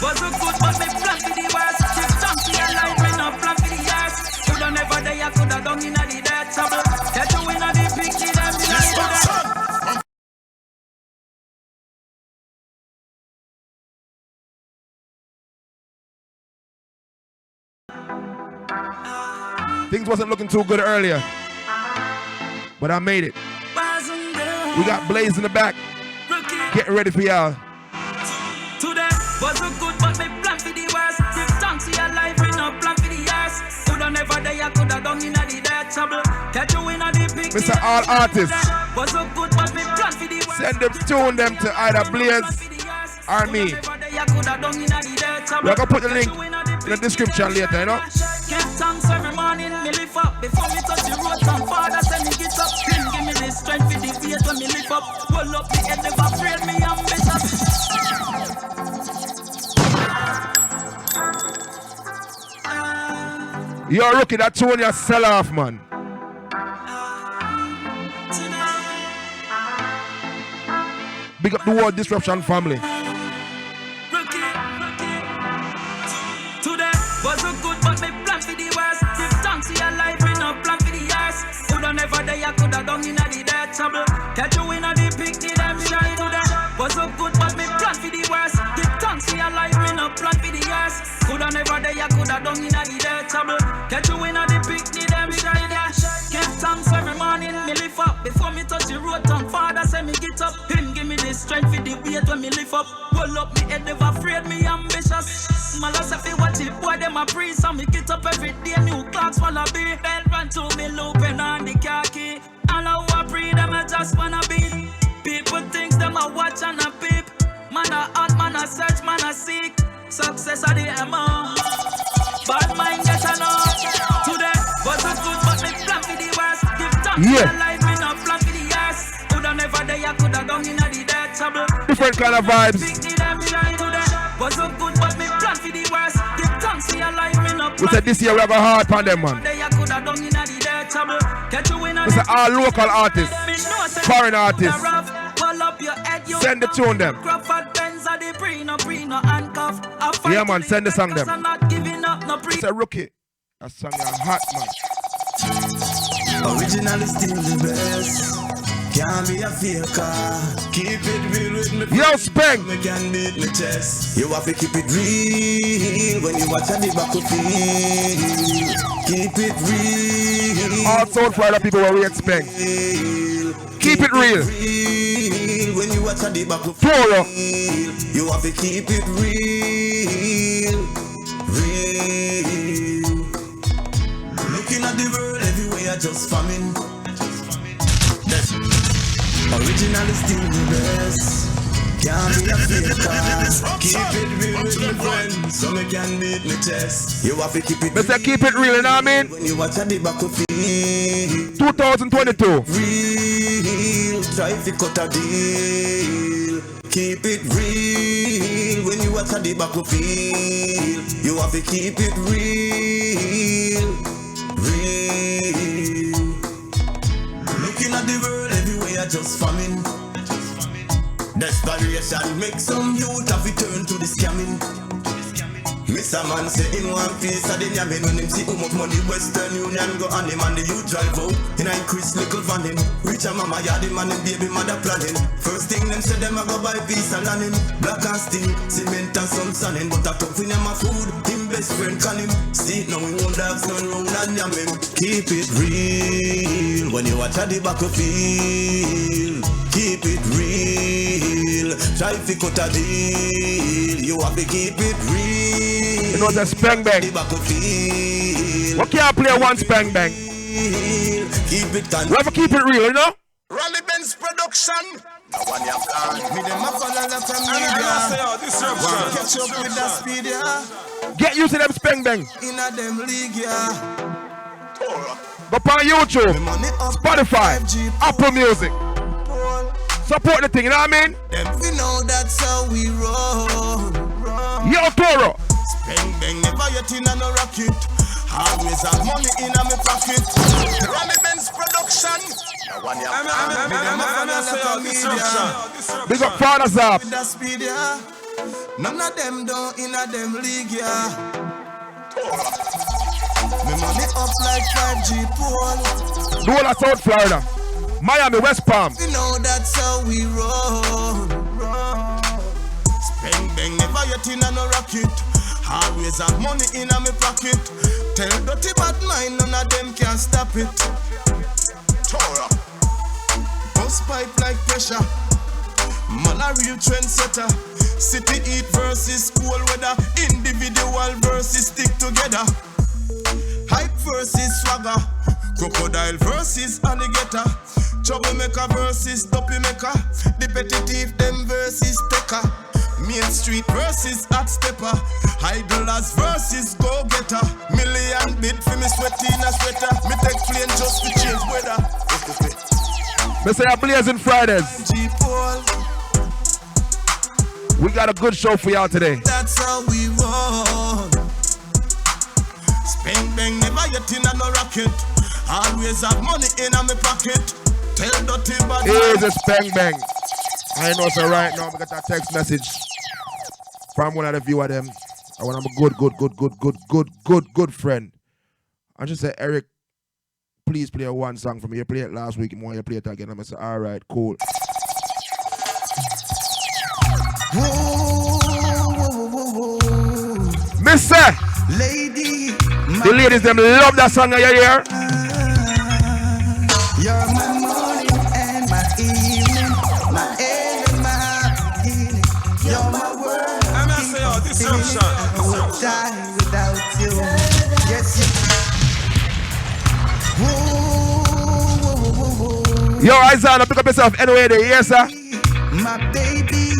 Was a good but me plan for the worst. Give thanks to your life, me no plan for the years. Coulda never day, I coulda done in the dirt trouble. Get you in the picture, them like Things wasn't looking too good earlier, but I made it. We got Blaze in the back, getting ready for y'all. Today was a good but me plan for the worst. Give thanks to your life, me no plan for the years. Coulda never day, I coulda done in the dirt trouble. Get you in the picture. Mr. All Artists, was a good but me plan for the worst. send them, tune them to either Blaze or me. We're gonna put the link in the description later, you know? Give thanks every morning, me lift up. Before me touch the road, some father send me get up. Him give me the strength for the faith when me lift up. Hold up the head, never afraid me ambitious. You're a rookie, that tune you sell off, man. Big up the World Disruption family. Today was a good but me plan for the worst. Give thanks to your life, me no plan for the years. Coulda never day, I coulda done in the dirt trouble. Catch you in the picnic, them shine today. Was a good but me plan for the worst. Give thanks to your life, me no plan for the years. Coulda never day, I coulda done in the dirt trouble. Catch you in the picnic, them shine. Give thanks every morning, me lift up. Before me touch the road, tongue father say me get up. Him give me the strength for the weight when me lift up. Hold up me head, never afraid me ambitious. Malas if you watch it, boy them a breeze. So me get up every day, new clocks wanna be. Bell run to me looping on the khaki. All I want breathe, them a just wanna beat. People think them a watch and a peep. Man a hunt, man a search, man a seek. Success of the MO. Bad mind get along. Today was a good but me plan for the worst. Give thanks to your life, me no plan for the years. Coulda never day, I coulda done in the dirt trouble. Different kind of vibes. Was a good but me plan for the worst. Give thanks to your life, me no plan. We said this year we have a hard on them, man. This is all local artists, foreign artists. Send the tune them. Yeah, man, send the song them. It's a rookie. That song is hot, man. Original is still the best. Can't be a faker. Keep it real with me. Yo, Speng. Me can beat my chest. You have to keep it real when you watch at the back of field. Keep it real. All South Florida people will read Speng. Keep it real. When you watch at the back of field. You have to keep it real. Real. Looking at the world everywhere, just famine. Original is still the best. Can't be a faker. Keep it real with my friends, so me can beat my chest. You have to keep it real. Keep it real, you know what I mean? When you watch at the back of field. 2022. Real, try to cut a deal. Keep it real when you watch at the back of field. You have to keep it real. Real. Looking at the world everywhere, just famine. Desperation makes some youth have to turn to the scamming. Mr. Man say in one piece of the yamin. When him see how much money Western Union go on him, and the youth drive out in a Chris little van him. Rich a mama yard him and him baby mother planning. First thing them say them a go buy piece of land him. Black and steel, cement and some sanding. But a tough in him a food, him best friend call him. See it now we won't have none round and yam him. Keep it real when you watch at the back of field. Keep it real, try to cut a deal. You have to keep it real. You know the Speng Bang. What can't play one Speng Bang? Keep it we have to keep it real, you know? Rally Benz production. One you have me them a follow the media. Catch up with the speed, yeah. Get used to them Speng Bang. In a them league, yeah. Go on YouTube, Spotify, Apple Music. Support the thing, you know what I mean? We know that's how we roll. Yo, Toro. Speng Bang, never yet in a no rocket. Always have money in a me pocket. Rally Benz production. Big up Father's up. None of them don't in a them league, yeah. Me money up like 5G pole. Do all of South Florida, Miami, West Palm. You know that's how we roll. Spend bang, never yet in a no rocket. Always have money in a me pocket. Tell dirty bad mind, none of them can stop it. Torah. Bust pipe like pressure. Man a real trendsetter. City heat versus cool weather. Individual versus stick together. Hype versus swagger. Crocodile versus alligator. Troublemaker versus dopey maker. The petty thief them versus taker. Main Street versus hot stepper. Idlers versus go-getter. Million bid for me sweaty in a sweater. Me take plane just to change weather. Me say a blazing Fridays. We got a good show for y'all today. That's how we roll. Spend bang, never yet in a no rocket. Always have money in a me pocket. Tell dirty bad. Here's a spang bang. I know so right now we got a text message from one of the few of them. I want a good friend. I just said, Eric, please play one song for me. You played it last week, and want you play it again. I said, all right, cool. Mister, lady, the ladies them love that song. You hear? You're my morning and my evening, my end and my beginning. You're my world. I'm not saying all this song. I would die without you. Yes, you. Yo, Isaiah, pick up yourself anyway there, yes, sir. My baby,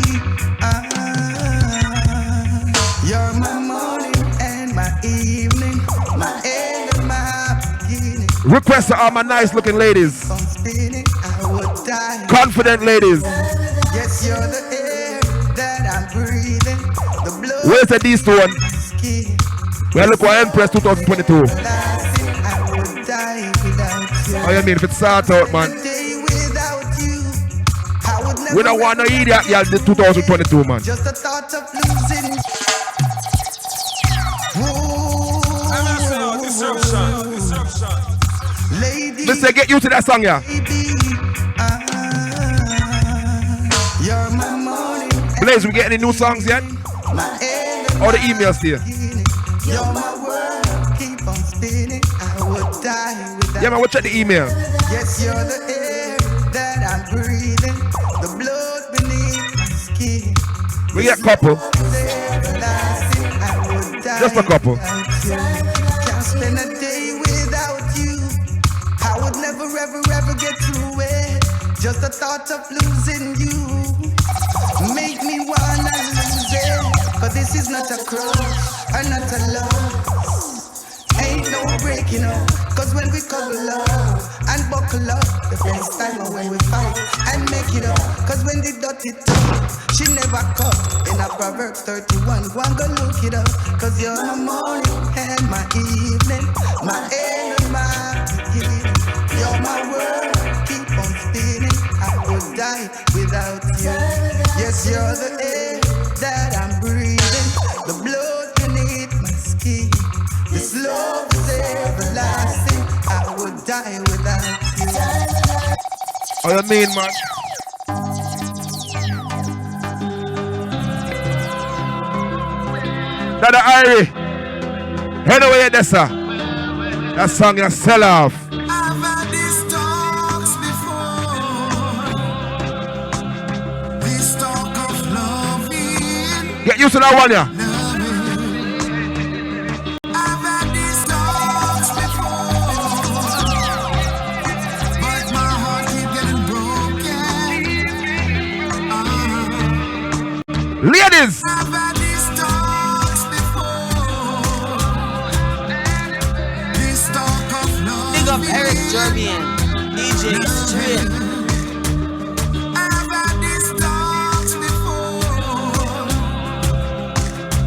you're my morning and my evening, my end and my beginning. Request to all my nice looking ladies. Confident ladies. Yes, you're the air that I'm breathing. The blood. Where's the D stone? Well, look what Empress 2022. I would die without you. Oh, you mean if it's start out, man? We don't want no idiot, y'all, the 2022, man. Just the thought of losing. Lady, let's say get you to that song, yeah. You're my morning. Blaze, we get any new songs yet? Or the emails here? You're my world, keep on spinning. I would die without. Yeah, man, we'll check the email. Yes, you're the air that I'm breathing. The blood beneath my skin. We get a couple. Just a couple. Can't spend a day without you. I would never, ever get through it. Just the thought of losing you make me wanna lose it. But this is not a crush or not a love. Ain't no breaking up. Cause when we cuddle up and buckle up, the best time is when we fight and make it up. Cause when the dirty talk, she never cut. In a Proverbs 31, one go look it up. Cause you're my morning and my evening, my end and my beginning. You're my world, keep on spinning. I would die without you. Yes, you're the air that I'm breathing, the blood beneath my skin. This love is everlasting. I would die without you. Oh, you mean, man? That the Irie. Anyway, that's sir. That song you sell off. I've had these talks before. This talk of loving. Get used to that one, yeah. I've had these talks before. But my heart keep getting broken. Ladies. I've had these talks before. This talk of love. Big up Eric Jerbian, DJ Strip. I've had these talks before,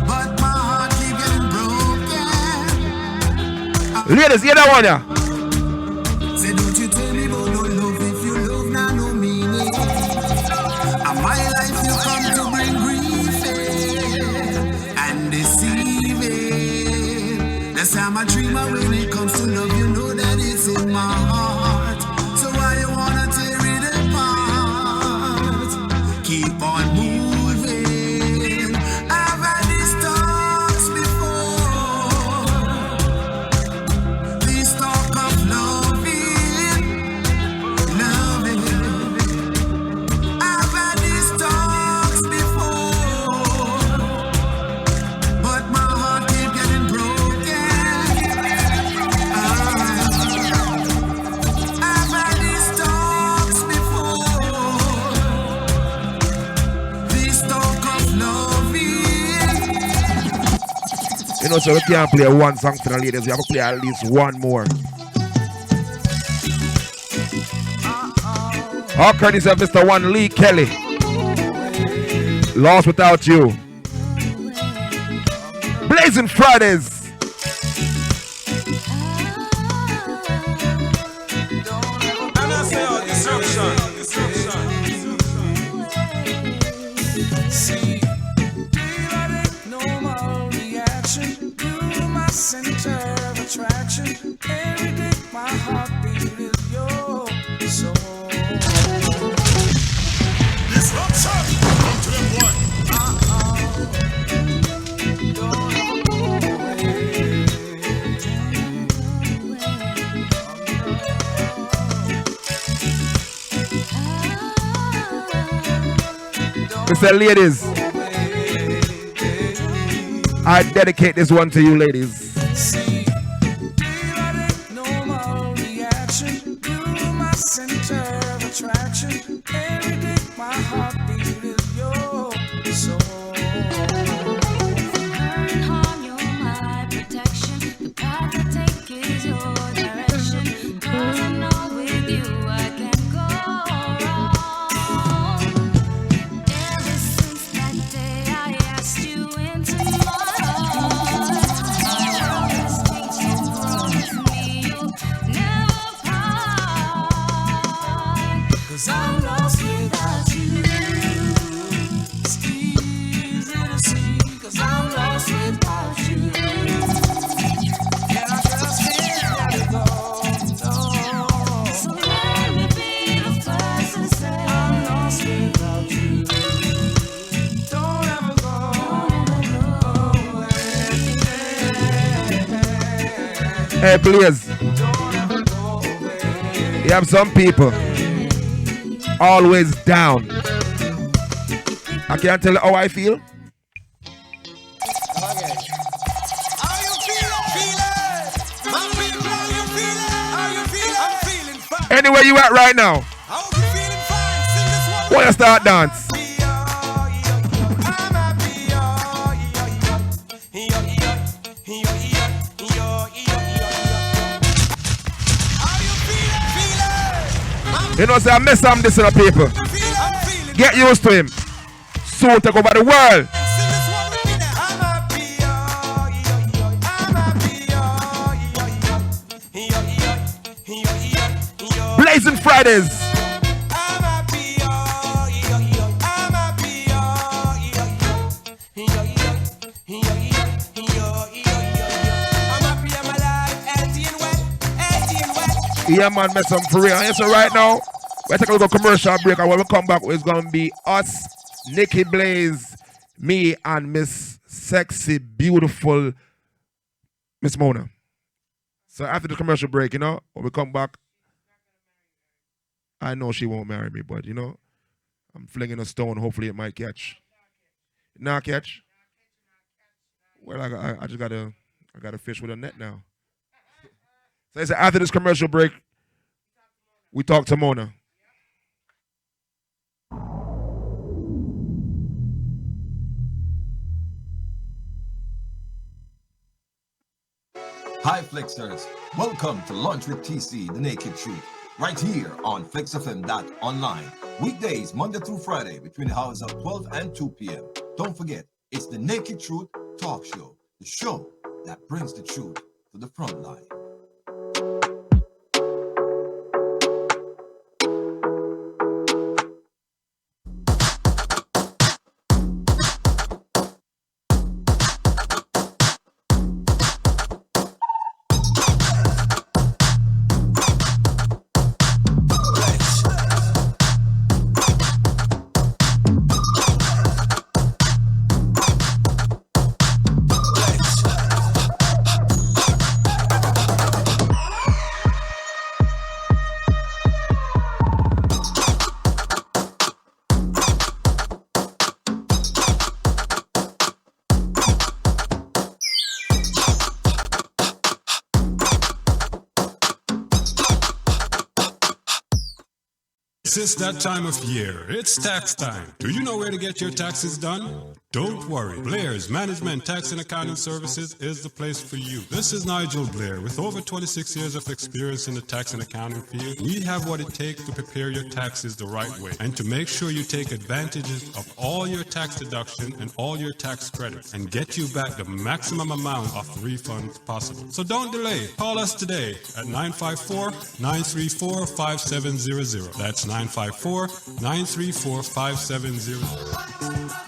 but my heart keep getting broken. Ladies, hear that one, yeah. Say, don't you tell me about no love if you love now no meaning. And my life you come to bring grief in. Yes, I'm a dreamer when it comes to love. You know that it's in my heart. So why you wanna tear it apart? Keep on moving. I've had these talks before. These talk of loving. I've had these talks before, but my heart keep getting broken. I've had these talks before. These talk of loving. You know, so we can't play one song for the ladies. We have to play at least one more. All courtesy of Mr. One Lee Kelly. Lost Without You. Blazing Fridays. See, normal reaction. You're my center of attraction. Every day my heartbeat is your soul. Disruption. Come to them one. Mr. Ladies, I dedicate this one to you, ladies. See, normal reaction. You're my center of attraction. Every day my heartbeat is your soul. Hurt and harm, you're my protection. The path I take is your direction. 'Cause I know with you I can't go wrong. Ever since that day I asked you into my heart, I promise you promise me you'll never part. 'Cause I'm lost without you. It's easy to see, 'cause I'm lost without you. And I just can't let it go, no. So let me be the first to say I'm lost without you. Don't ever go away. Hey, please. Don't ever go away. You have some people always down. I can't tell you how I feel. How you feeling? My people, how you feeling? How you feeling? I'm feeling fine. Anywhere you at right now, How you feeling? Fine. Sing this one. when you start dance. You know, say I miss some this in the people. Get used to him. Soon take over the world. Blazing Fridays. Yeah, man, mess some for real. And so right now, we're taking a little commercial break, and when we come back, it's going to be us, Nikki Blaze, me, and Miss Sexy, Beautiful Miss Mona. So after the commercial break, you know, when we come back, I know she won't marry me, but, you know, I'm flinging a stone. Hopefully it might catch. Not catch? Well, I just got to fish with a net now. So I said after this commercial break, we talk to Mona. Hi Flexers, welcome to Lunch with TC, The Naked Truth, right here on flexfm.online. Weekdays, Monday through Friday, between the hours of 12 and 2 p.m. Don't forget, it's The Naked Truth Talk Show, the show that brings the truth to the front line. Yes, it's that time of year. It's tax time. Do you know where to get your taxes done? Don't worry. Blair's Management Tax and Accounting Services is the place for you. This is Nigel Blair. With over 26 years of experience in the tax and accounting field, we have what it takes to prepare your taxes the right way and to make sure you take advantages of all your tax deduction and all your tax credits and get you back the maximum amount of refunds possible. So don't delay. Call us today at 954-934-5700. That's 954-934-5700.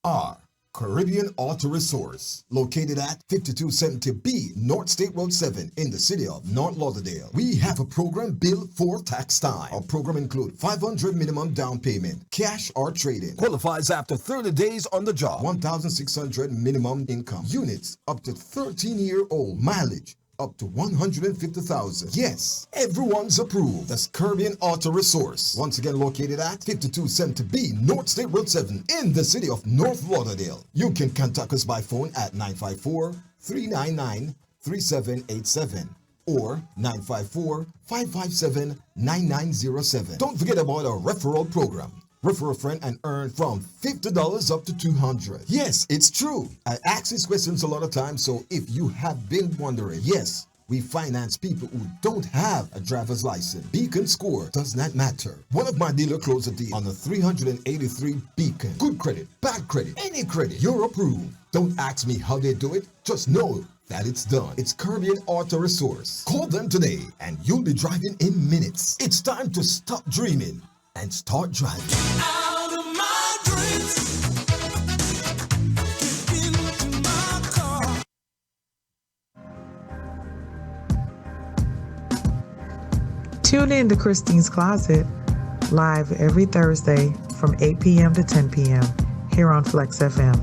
CAR, Caribbean Auto Resource, located at 5270B North State Road 7 in the city of North Lauderdale. We have a program built for tax time. Our program includes $500 minimum down payment, cash or trading. Qualifies after 30 days on the job. $1,600 minimum income. Units up to 13-year-old. Mileage up to 150,000. Yes, everyone's approved. That's Caribbean Auto Resource. Once again located at 5270B North State Road 7 in the city of North Lauderdale. You can contact us by phone at 954-399-3787 or 954-557-9907. Don't forget about our referral program. Refer a friend and earn from $50 up to $200. Yes, it's true. I ask these questions a lot of times, so if you have been wondering, yes, we finance people who don't have a driver's license. Beacon score does not matter. One of my dealer closed a deal on a 383 Beacon. Good credit, bad credit, any credit, you're approved. Don't ask me how they do it, just know that it's done. It's Caribbean Auto Resource. Call them today and you'll be driving in minutes. It's time to stop dreaming and start driving. Out of my dreams. Get into my car. Tune in to Christine's Closet, live every Thursday from 8 p.m. to 10 p.m. here on Flex FM.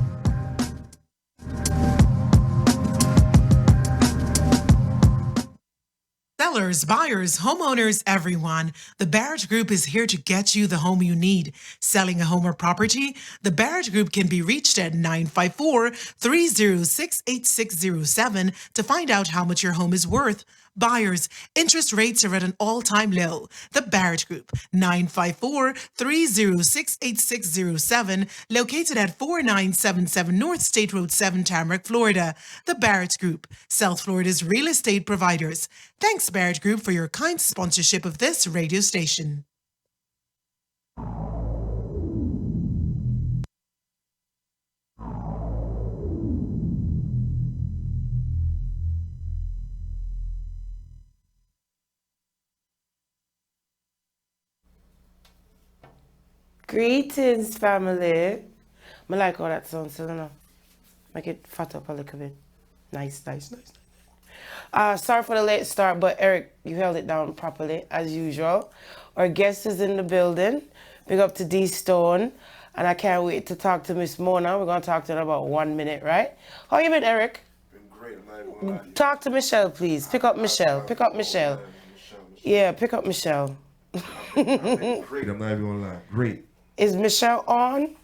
Sellers, buyers, homeowners, everyone. The Barrett Group is here to get you the home you need. Selling a home or property? The Barrett Group can be reached at 954-306-8607 to find out how much your home is worth. Buyers, interest rates are at an all-time low. The Barrett Group, 954-306-8607, located at 4977 North State Road 7, Tamarack, Florida. The Barrett Group, South Florida's real estate providers. Thanks, Barrett Group, for your kind sponsorship of this radio station. Greetings, family. I like how that sounds, so I don't know. Make it fat up a little bit. Nice. Sorry for the late start, but Eric, you held it down properly, as usual. Our guest is in the building. Big up to D Stone. And I can't wait to talk to Miss Mona. We're going to talk to her in about 1 minute, right? How you been, Eric? Been great. I'm not even gonna lie. Talk to Michelle, please. Pick up Michelle. Yeah, pick up Michelle. Great. I'm not even gonna lie. Great. Is Michelle on?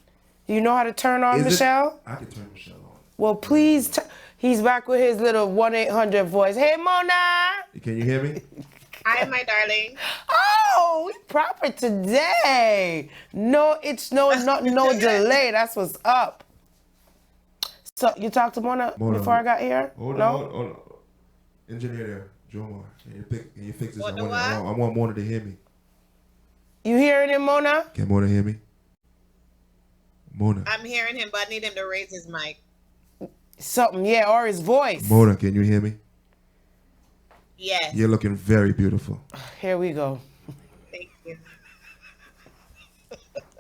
You know how to turn on Michelle? I can turn Michelle on. Well, please. He's back with his little 1-800 voice. Hey, Mona. Can you hear me? Hi, my darling. Oh, we proper today. No, it's no delay. That's what's up. So you talked to Mona before I got here? Hold on. Engineer there, Joe. Can you fix this? I want Mona to hear me. You hearing him, Mona? Can Mona hear me? Mona. I'm hearing him, but I need him to raise his mic. Something, yeah, or his voice. Mona, can you hear me? Yes. You're looking very beautiful. Here we go. Thank you.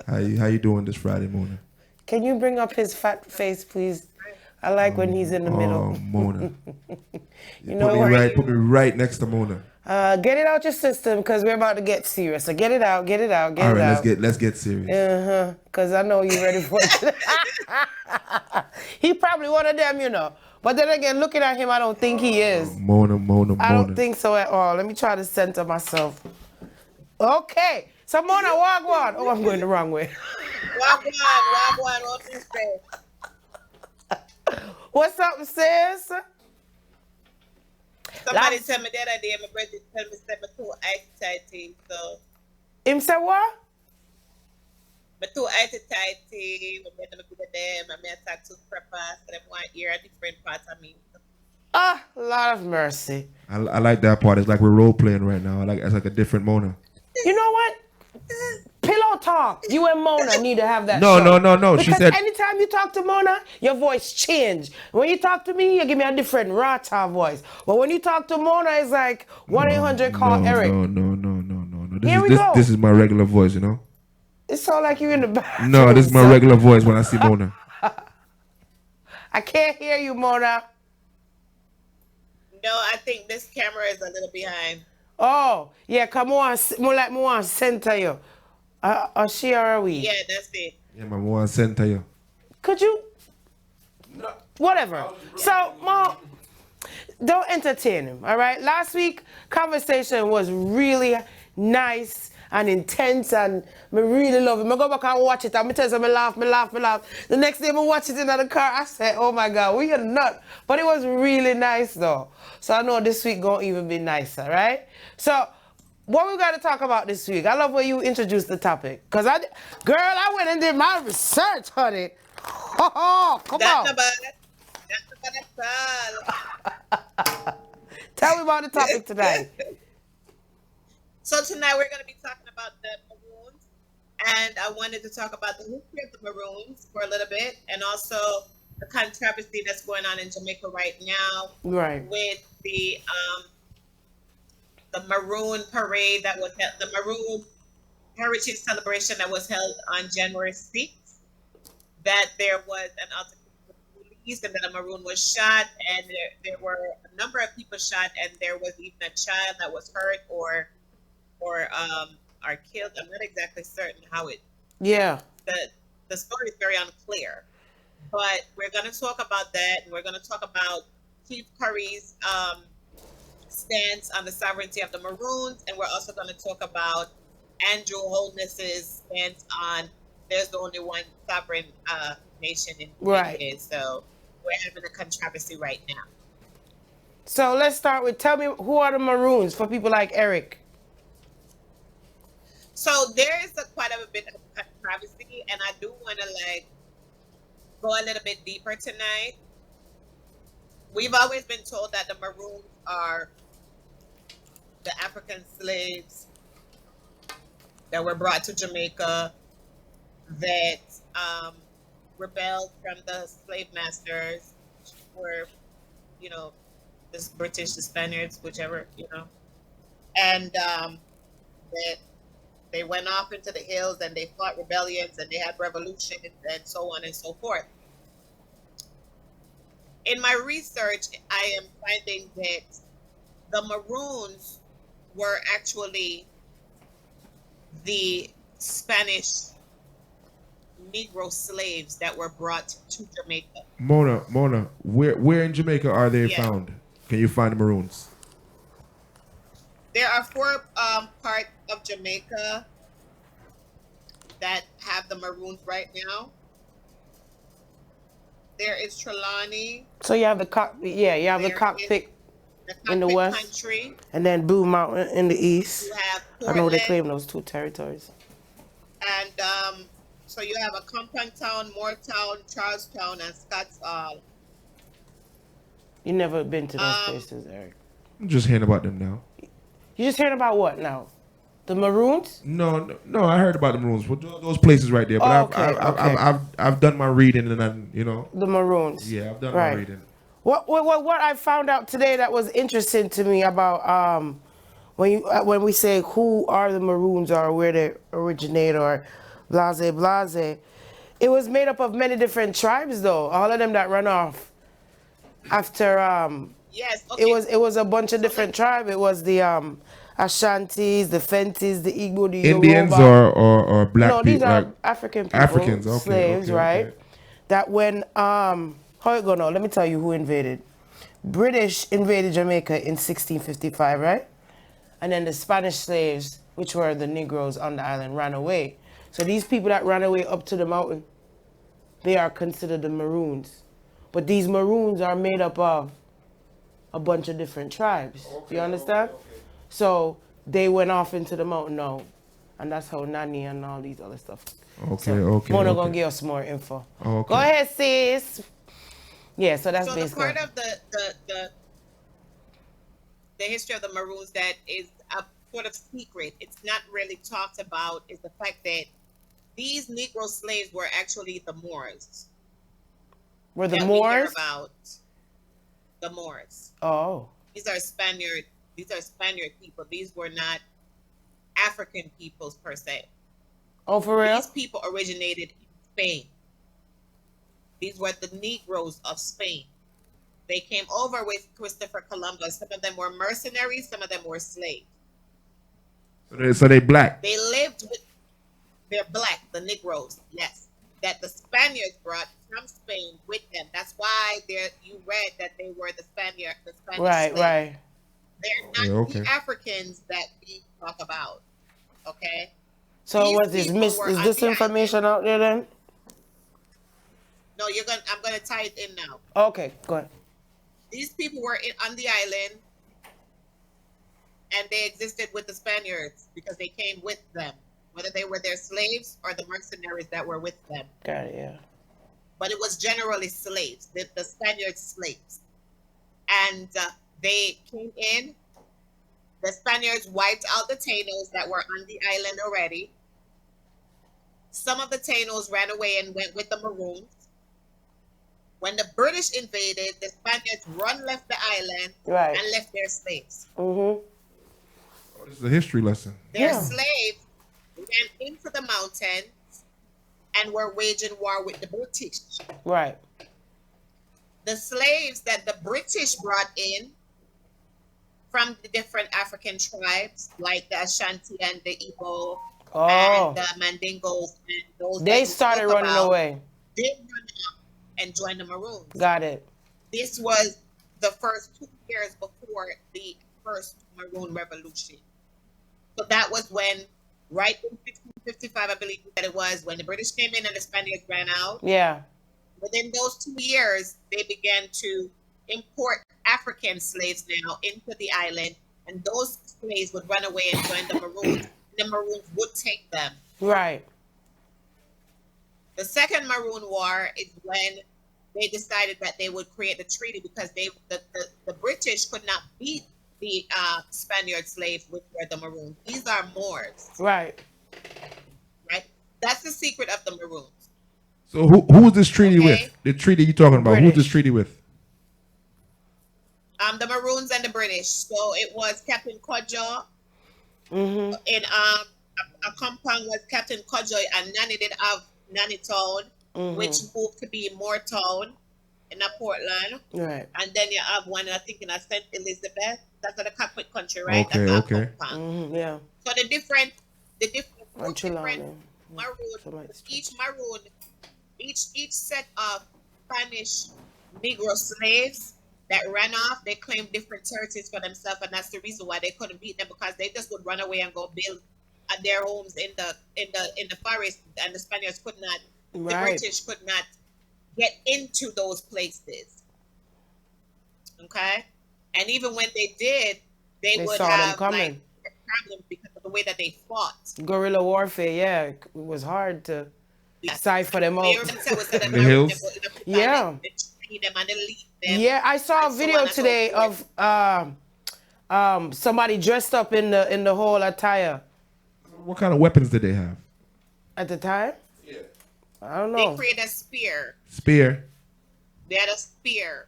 How you doing this Friday, Mona? Can you bring up his fat face, please? I like when he's in the middle. Oh, Mona. Put me right next to Mona. Get it out your system, because we're about to get serious. So get it out. All right, let's get serious. Because I know you're ready for it. He probably one of them, But then again, looking at him, I don't think he is. Mona. I don't think so at all. Let me try to center myself. Okay. So Mona, wagwan. Oh, I'm going the wrong way. Wagwan, what you say? What's up, sis? Somebody tell me the other day, my brother tell me say my too tighty, so Him say what? my too tighty, my brother me with them, and me attack to prepper, so them want hear a different part of me. Ah, Lord of mercy. I like that part. It's like we're role playing right now. It's like a different Mona. You know what? Pillow talk. You and Mona need to have that No, show. no. She Because said anytime you talk to Mona, your voice change. When you talk to me, you give me a different rata voice. But when you talk to Mona, it's like 1-800 call Eric. No. Here we go. This is my regular voice, you know. It sounds like you're in the bathroom. No, this is my son. regular voice when I see Mona. I can't hear you, Mona. No, I think this camera is a little behind. Oh, yeah, come on. More like me want to center you. Are she or are we? Yeah, that's it. Yeah, man, I want to send to you. Could you? Whatever. So, Mom, don't entertain him, all right? Last week, conversation was really nice and intense, and I really love it. I go back and watch it, and I tell you, I laugh. The next day, I watch it in the car, I said, oh my God, we are nut. But it was really nice, though. So I know this week going to even be nicer, right? So, what we got to talk about this week? I love when you introduced the topic. Because I went and did my research, honey. Oh, come on. That's all. Tell me about the topic tonight. So tonight we're going to be talking about the Maroons, and I wanted to talk about the history of the Maroons for a little bit, and also the controversy that's going on in Jamaica right now, Right. with the Maroon parade that was held, the Maroon Heritage Celebration that was held on January 6th. That there was an altercation with police, and that a Maroon was shot, and there were a number of people shot, and there was even a child that was hurt or are killed. I'm not exactly certain how it. Yeah. The story is very unclear, but we're going to talk about that, and we're going to talk about Chief Curry's stance on the sovereignty of the Maroons, and we're also going to talk about Andrew Holness's stance on there's only one sovereign nation in Right. Jamaica. So we're having a controversy right now. So let's start with, tell me, who are the Maroons for people like Eric? So there is quite a bit of controversy, and I do want to go a little bit deeper tonight. We've always been told that the Maroons are the African slaves that were brought to Jamaica that rebelled from the slave masters, were, the British, the Spaniards, whichever, and that they went off into the hills and they fought rebellions and they had revolutions and so on and so forth. In my research, I am finding that the Maroons were actually the Spanish Negro slaves that were brought to Jamaica. Mona, where in Jamaica are they Yeah. found? Can you find the Maroons? There are 4 parts of Jamaica that have the Maroons right now. There is Trelawney. So you have the cockpit, you have the There cockpit the in the Cockpit west, Country. and then Blue Mountain in the east. You have I know they Portland. claim those 2 territories. And so you have a Compound Town, Moortown, Charlestown, and Scotts Hall. You never been to those Um, places, Eric. I'm just hearing about them now. You just hearing about what now? The Maroons? No, I heard about the Maroons. Those places right there. But Oh, okay, I've done my reading, and then The Maroons. Yeah, I've done Right. my reading. What I found out today that was interesting to me about when we say who are the Maroons or where they originate or blase blase, it was made up of many different tribes though. All of them that run off after Yes. it was a bunch of different tribes. It was the Ashantis, the Fentis, the Igbo, the Indians Yoruba. or black No, people? these are like African people. Africans, okay, slaves, okay, right? okay. That when how it go now? Let me tell you who invaded. British invaded Jamaica in 1655, right? And then the Spanish slaves, which were the Negroes on the island, ran away. So these people that ran away up to the mountain, they are considered the Maroons. But these Maroons are made up of a bunch of different tribes. You understand? So they went off into the mountain now. And that's how Nani and all these other stuff. Mona gonna give us more info. Go ahead, sis. Yeah, so that's basically. So the part of the history of the Maroons that is a sort of secret, it's not really talked about, is the fact that these Negro slaves were actually the Moors. Were the that Moors? We hear about the Moors. Oh. These are Spaniard people. These were not African peoples per se. Oh, for real? These people originated in Spain. These were the Negroes of Spain. They came over with Christopher Columbus. Some of them were mercenaries. Some of them were slaves. So they black. They lived with. They're black. The Negroes, yes, that the Spaniards brought from Spain with them. That's why you read that they were the Spanish. Right, slaves. right. They're not the Africans that we talk about. Okay. So is this information out there then? No, I'm gonna tie it in now. Okay, go ahead. These people were on the island, and they existed with the Spaniards because they came with them, whether they were their slaves or the mercenaries that were with them. Got it, yeah. But it was generally slaves, the Spaniards' slaves, and they came in. The Spaniards wiped out the Tainos that were on the island already. Some of the Tainos ran away and went with the Maroons. When the British invaded, the Spaniards left the island and left their slaves. Mm-hmm. Oh, this is a history lesson. Their slaves ran into the mountains and were waging war with the British. Right. The slaves that the British brought in from the different African tribes, like the Ashanti and the Igbo and the Mandingos and those they started running away. They run out and joined the Maroons. Got it. This was the first 2 years before the first Maroon Revolution. So that was when, right in 1655, I believe that it was, when the British came in and the Spaniards ran out. Yeah. Within those 2 years, they began to import African slaves now into the island, and those slaves would run away and join the Maroons. The Maroons would take them. Right. The second Maroon War is when they decided that they would create the treaty because the British could not beat the Spaniard slaves, which were the Maroons. These are Moors. Right. Right? That's the secret of the Maroons. So who was this treaty with? The treaty you talking about? British. Who's this treaty with? The Maroons and the British. So it was Captain Cudjoe. Mm-hmm. In a compound was Captain Cudjoe, and Nanny did have Nanny Town, which moved to be Moortown in Portland. Right. And then you have one, I think, in St. Elizabeth. That's the Catholic country, right? Okay, That's okay. Yeah. So the different Maroon, each set of Spanish Negro slaves that ran off, they claimed different territories for themselves, and that's the reason why they couldn't beat them, because they just would run away and go build their homes in the forest, and the Spaniards could not, the British could not get into those places. Okay, and even when they did, they would have like problems because of the way that they fought. Guerrilla warfare, yeah, it was hard to cipher them out. The hills. Yeah. Yeah, I saw a video today of somebody dressed up in the whole attire. What kind of weapons did they have at the time? Yeah, I don't know. They created a spear. Spear. They had a spear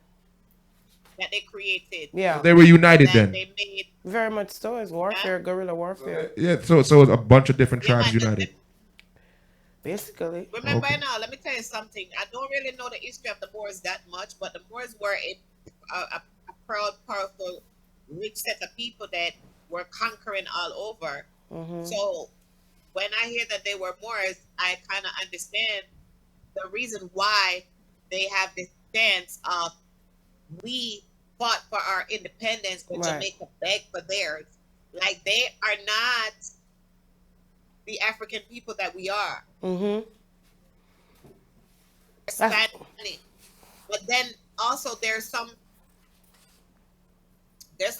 that they created. Yeah, so they were united then. They made very much so. It's warfare, guerrilla warfare. Yeah, so it's a bunch of different tribes united. Basically. Remember now, let me tell you something. I don't really know the history of the Moors that much, but the Moors were a proud, powerful, rich set of people that were conquering all over. Mm-hmm. So when I hear that they were Moors, I kind of understand the reason why they have this stance of we fought for our independence, but Jamaica begged for theirs. Like, they are not the African people that we are. Mm-hmm. Spanish. But then also there's some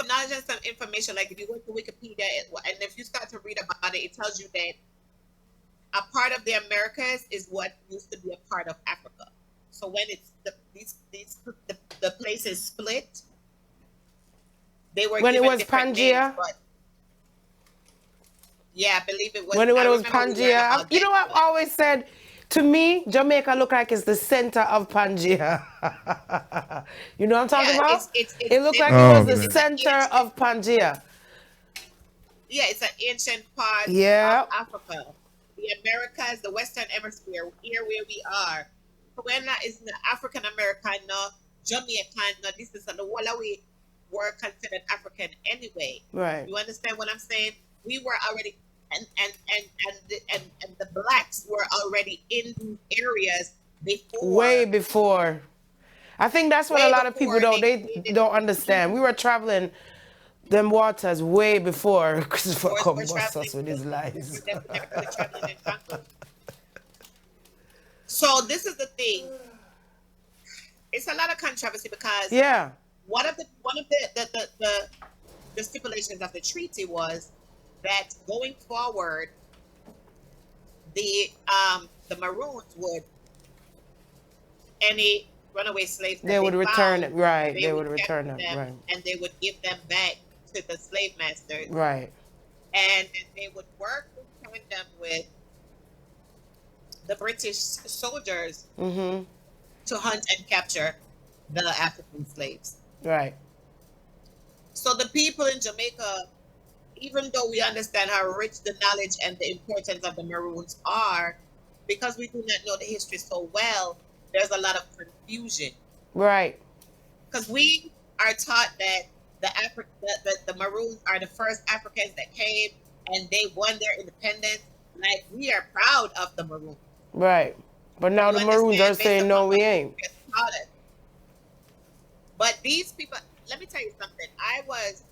knowledge and some information. Like if you go to Wikipedia and if you start to read about it, it tells you that a part of the Americas is what used to be a part of Africa. So when it's the places split, they were When it given was different names, Pangea, but yeah, I believe it was. when it I was remember we learned Pangea, about you that. know what I've always said? To me, Jamaica look like it's the center of Pangea. You know what I'm talking Yeah, about? it's It looked like it Oh was the man. it's an center ancient, of Pangea. yeah, it's an ancient part of Yeah, Africa. The Americas, the Western Hemisphere, here where we are. When is the African American, no Jamaican, no this is the whole of we were considered African anyway. right. You understand what I'm saying? We were already and the blacks were already in these areas Way before, before. I think that's what a way lot of people before don't they they created don't understand. We were traveling them waters way before Christopher wars were Columbus us traveling. with his We were lies. definitely traveling and conquering. So this is the thing. It's a lot of controversy because Yeah, one of the stipulations of the treaty was that going forward, the Maroons would any runaway slaves they that they would return found, it. Right, they they would would return capture them. them Right, and they would give them back to the slave masters, right. and they would work in tandem with the British soldiers Mm-hmm. to hunt and capture the African slaves. Right, So the people in Jamaica, even though we understand how rich the knowledge and the importance of the Maroons are, because we do not know the history so well, there's a lot of confusion. right, Because we are taught that the Maroons are the first Africans that came and they won their independence. Like we are proud of the Maroons. right. But now You the Maroons are understand based saying upon no, we what ain't. history has taught us. But these people, let me tell you something. I was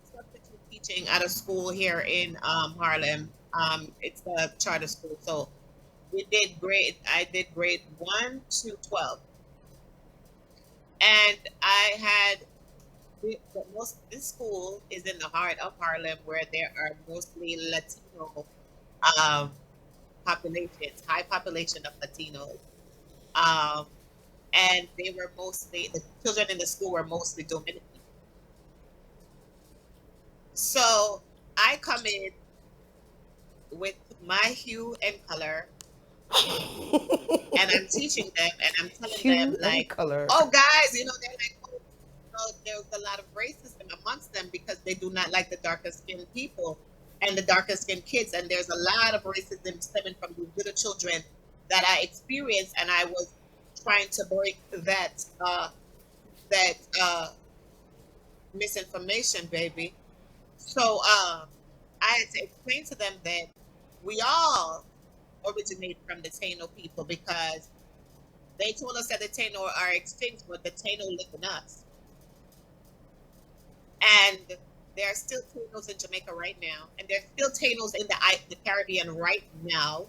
substitute teaching at a school here in Harlem. It's a charter school, so we did grade. I did grade 1 to 12, and I had the most. This school is in the heart of Harlem, where there are mostly Latino um, populations, high population of Latinos, um, and they were mostly the children in the school were mostly Dominican. So I come in with my hue and color, and I'm teaching them, and I'm telling them Hue and like, color. "Oh, guys, they're like, oh, there's a lot of racism amongst them because they do not like the darker skinned people and the darker skinned kids, and there's a lot of racism stemming from these little children that I experienced, and I was trying to break that misinformation, baby." So I had to explain to them that we all originate from the Taino people because they told us that the Taino are extinct, but the Taino live in us. And there are still Tainos in Jamaica right now, and there's still Tainos in the Caribbean right now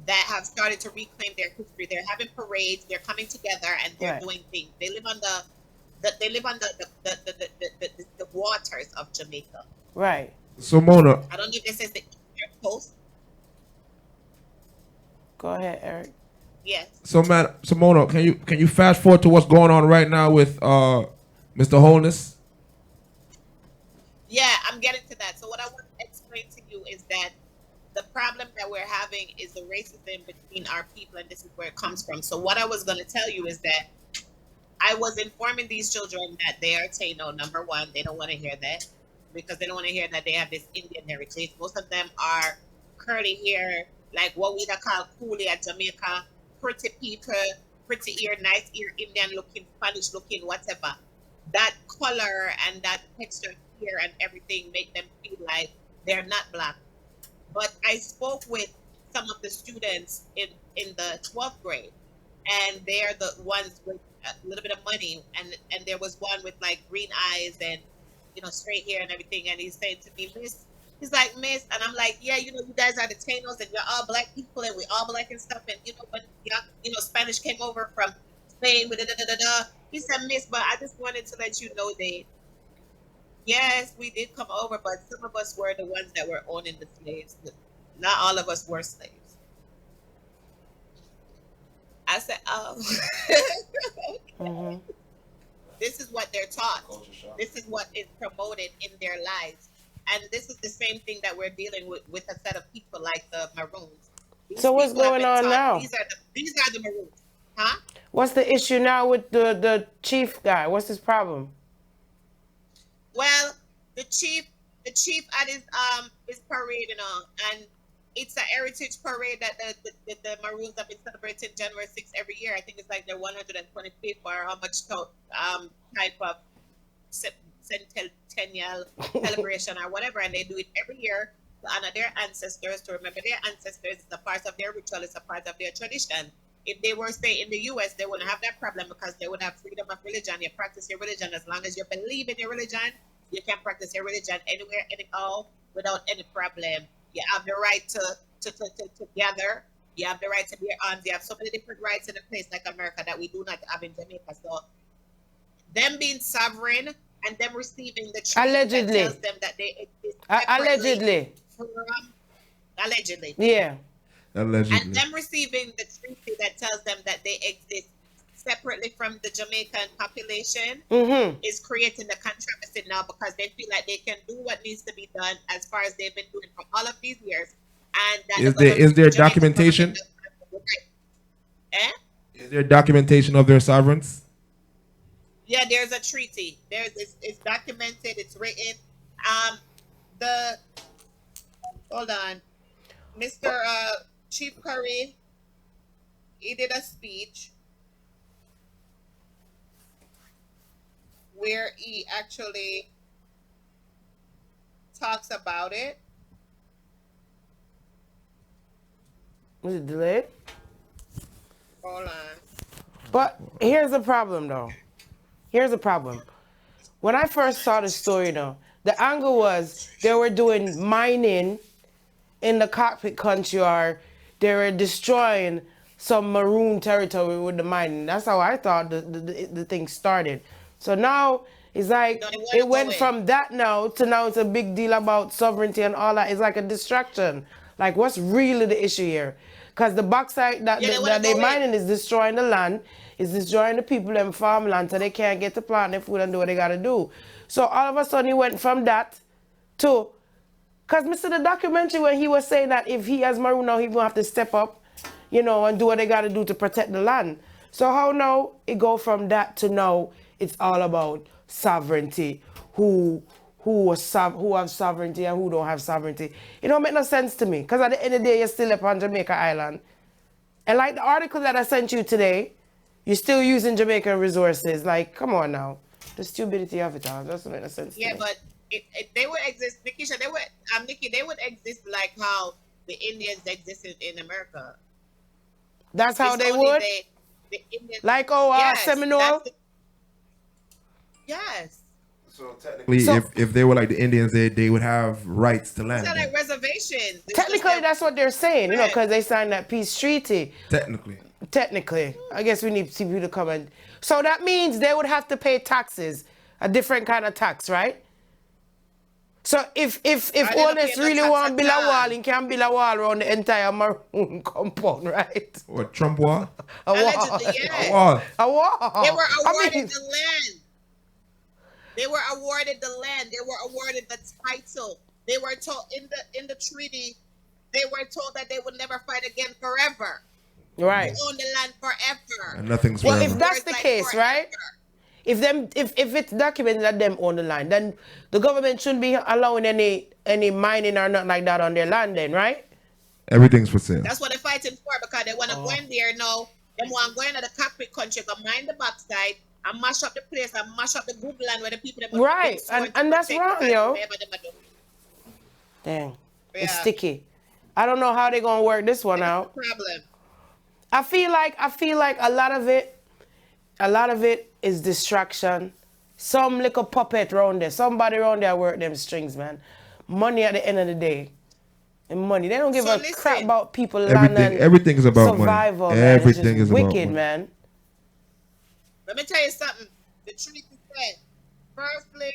that have started to reclaim their history. They're having parades, they're coming together, and they're Right, doing things. They live on they live on the waters of Jamaica. right. So Mona, I don't know if this is the Eastern Coast. Go ahead, Eric. Yes. so Mona, can you fast forward to what's going on right now with Mr. Wholeness? Yeah, I'm getting to that. So what I want to explain to you is that the problem that we're having is the racism between our people, and this is where it comes from. So what I was going to tell you is that I was informing these children that they are Taino. Number one, they don't want to hear that because they don't want to hear that they have this Indian heritage. Most of them are curly hair, like what we call coolie at Jamaica, pretty people, pretty ear, nice ear, Indian looking, Spanish looking, whatever. That color and that texture here and everything make them feel like they're not black. But I spoke with some of the students in the 12th grade, and they're the ones with a little bit of money, and there was one with like green eyes and straight hair and everything, and he's saying to me, Miss, he's like, Miss, and I'm like, yeah, you guys are the Tainos and you're all black people and we all black and stuff, and when Spanish came over from Spain, with da. He said, Miss, but I just wanted to let you know that yes, we did come over, but some of us were the ones that were owning the slaves. Not all of us were slaves. I said, oh, Mm-hmm. this is what they're taught. This is what is promoted in their lives. And this is the same thing that we're dealing with a set of people like the Maroons. These So what's people have going been on taught now? these are the Maroons. Huh? What's the issue now with the chief guy? What's his problem? Well, the chief at his parade, and it's a heritage parade that the Maroons have been celebrating January 6th every year. I think it's like their 125th or how much type of centennial celebration or whatever, and they do it every year to honor their ancestors, to remember their ancestors. It's a part of their ritual. It's a part of their tradition. If they were, say, in the U.S., they wouldn't have that problem because they would have freedom of religion. You practice your religion as long as you believe in your religion. You can practice your religion anywhere, anyhow, without any problem. You have the right to gather. You have the right to bear arms. You have so many different rights in a place like America that we do not have in Jamaica. So, them being sovereign and them receiving the treaty Allegedly. that tells them that they exist Allegedly. from allegedly. Yeah. Allegedly. And them receiving the treaty that tells them that they exist separately from the Jamaican population is creating the controversy now because they feel like they can do what needs to be done as far as they've been doing for all of these years. And that Is there Jamaican documentation? government doesn't have the right. Is there documentation of their sovereigns? Yeah, there's a treaty. It's documented. It's written. Hold on, Mr. Chief Curry, he did a speech where he actually talks about it. Was it delayed? Hold on. But here's the problem, though. Here's the problem. When I first saw the story, though, the angle was they were doing mining in the cockpit country, or they were destroying some maroon territory with the mining. That's how I thought the thing started. So now it's like it went from that now it's a big deal about sovereignty and all that. It's like a distraction. Like, what's really the issue here? Because the bauxite that they're mining is destroying the land, is destroying the people in farmland, so they can't get to plant their food and do what they gotta do. So all of a sudden he went from that to, because Mr. the documentary when he was saying that if he as Maroon now, he will have to step up, and do what they gotta do to protect the land. So how now it go from that to now it's all about sovereignty, who have sovereignty and who don't have sovereignty. It don't make no sense to me, because at the end of the day, you're still up on Jamaica Island. And like the article that I sent you today, you're still using Jamaican resources. Like, come on now. The stupidity of it all doesn't make no sense to me. But they would exist, Nikisha, Nikki, they would exist like how the Indians existed in America. That's how they would? The Indians, like, Seminole? Yes. So technically, if they were like the Indians, they would have rights to land. It's not like reservations. Technically, that's what they're saying, because they signed that peace treaty. Technically. I guess we need people to come and... So that means they would have to pay taxes, a different kind of tax, right? So if Honest really want to build a wall, he can build a wall around the entire Maroon compound, right? What, Trump wall? A wall. Yes. A wall. A wall. They were awarded the land. They were awarded the land. They were awarded the title. They were told in the treaty, they were told that they would never fight again forever. Right. They own the land forever. And nothing's well, forever. if that's the case, right? If it's documented that them own the land, then the government shouldn't be allowing any mining or nothing like that on their land, then, right? Everything's for sale. That's what they're fighting for, because they want to go in there now. They want to go into the cockpit country, go mine the bauxite, and mash up the place and mash up the good land where the people... Right, and that's wrong, yo. Dang, it's sticky. I don't know how they're going to work this one out. Problem. I feel like a lot of it is distraction. Some little puppet around there. Somebody around there work them strings, man. Money at the end of the day. And money. They don't give a crap about people land and everything is about survival, money. man. Everything is wicked, about money. man. Let me tell you something. The treaty said, firstly,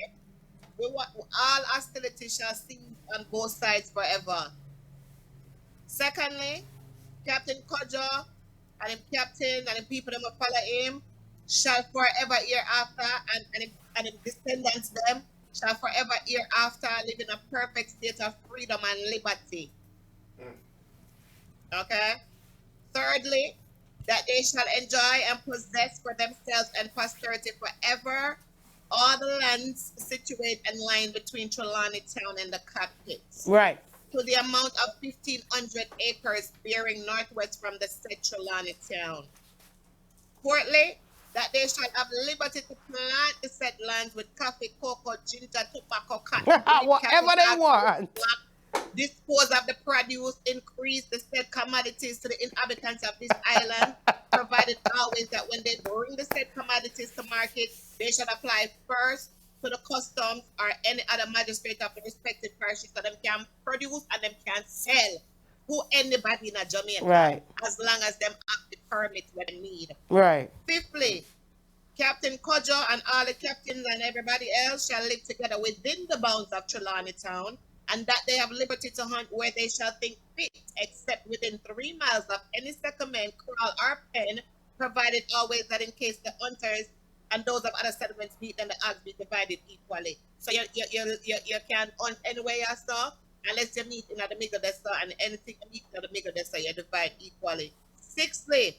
we want all hostility shall cease on both sides forever. Secondly, Captain Kodjo and him captain and the people that will follow him shall forever hereafter and him descendants them shall forever hereafter live in a perfect state of freedom and liberty. Okay? Thirdly, that they shall enjoy and possess for themselves and posterity forever all the lands situated and lying between Trelawney Town and the cockpits. Right. To the amount of 1,500 acres bearing northwest from the said Trelawney Town. Fourthly, that they shall have liberty to plant the said lands with coffee, cocoa, ginger, tobacco, cotton, whatever they want. Dispose of the produce, increase the said commodities to the inhabitants of this island, provided always that when they bring the said commodities to market, they should apply first to the customs or any other magistrate of the respective parishes so them can produce and them can sell to anybody in Jamaica. Right. As long as them have the permit when they need. Right. Fifthly, Captain Kodjo and all the captains and everybody else shall live together within the bounds of Trelawney Town, and that they have liberty to hunt where they shall think fit, except within 3 miles of any settlement, kraal, or pen, provided always that in case the hunters and those of other settlements meet, then the odds be divided equally. So you can hunt anywhere you saw, unless you meet in the middle of the saw, and anything you meet in the middle of the saw, you divide equally. Sixthly,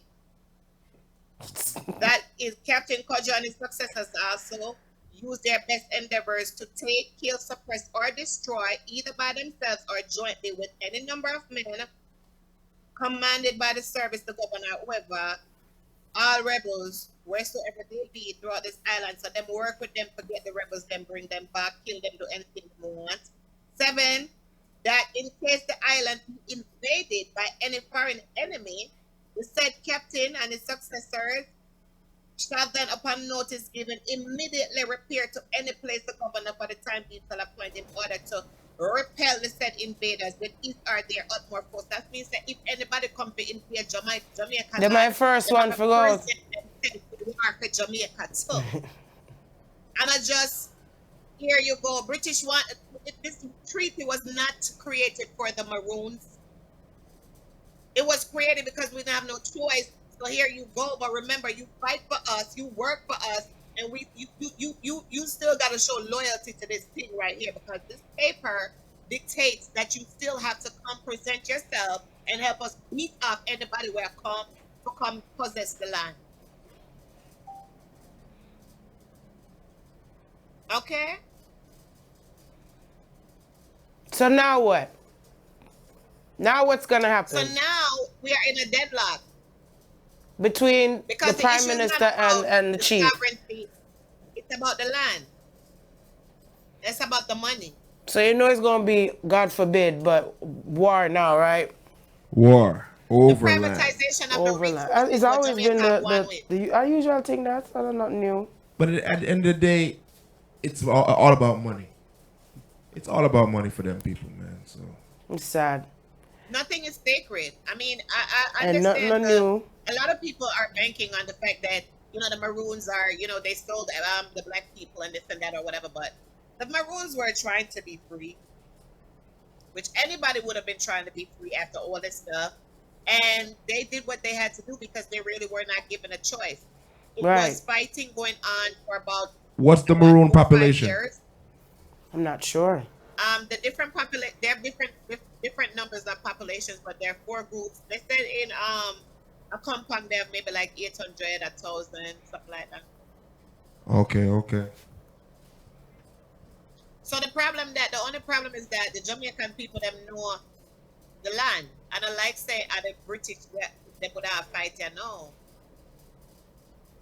that is Captain Kodjo and his successors also use their best endeavors to take, kill, suppress, or destroy, either by themselves or jointly with any number of men commanded by the service, the governor, whoever, all rebels, wheresoever they be throughout this island. So them work with them, forget the rebels, then bring them back, kill them, do anything they want. 7, that in case the island be invaded by any foreign enemy, the said captain and his successors shall then, upon notice given, immediately repair to any place the governor for the time being shall appoint in order to repel the said invaders with his or their utmost force. That means that if anybody come to invade Jamaica, They're my first one for go. Jamaica too. And I just, here you go. British want this treaty was not created for the Maroons. It was created because we didn't have no choice. So here you go. But remember, you fight for us, you work for us, and you still gotta show loyalty to this thing right here, because this paper dictates that you still have to come present yourself and help us beat off anybody who come possess the land. Okay? So now what? Now what's gonna happen? So now we are in a deadlock between because the Prime Minister and the Chief. Sovereignty. It's about the land. It's about the money. So you know it's gonna be, God forbid, but war now, right? War. Over the privatization land. of the resources. It's always been the usual thing. That's not new. But at the end of the day, it's all about money. It's all about money for them people, man. So it's sad. Nothing is sacred. I mean, I and understand new. A lot of people are banking on the fact that, the Maroons are, they stole the black people and this and that or whatever, but the Maroons were trying to be free, which anybody would have been trying to be free after all this stuff. And they did what they had to do because they really were not given a choice. It was fighting going on for about... What's the Maroon population? I'm not sure. The different they have different numbers of populations, but there are 4 groups. They said in a compound they have maybe like 800, 1,000, something like that. Okay. So the only problem is that the Jamaican people them know the land, and unlike say are the British, they would have fight,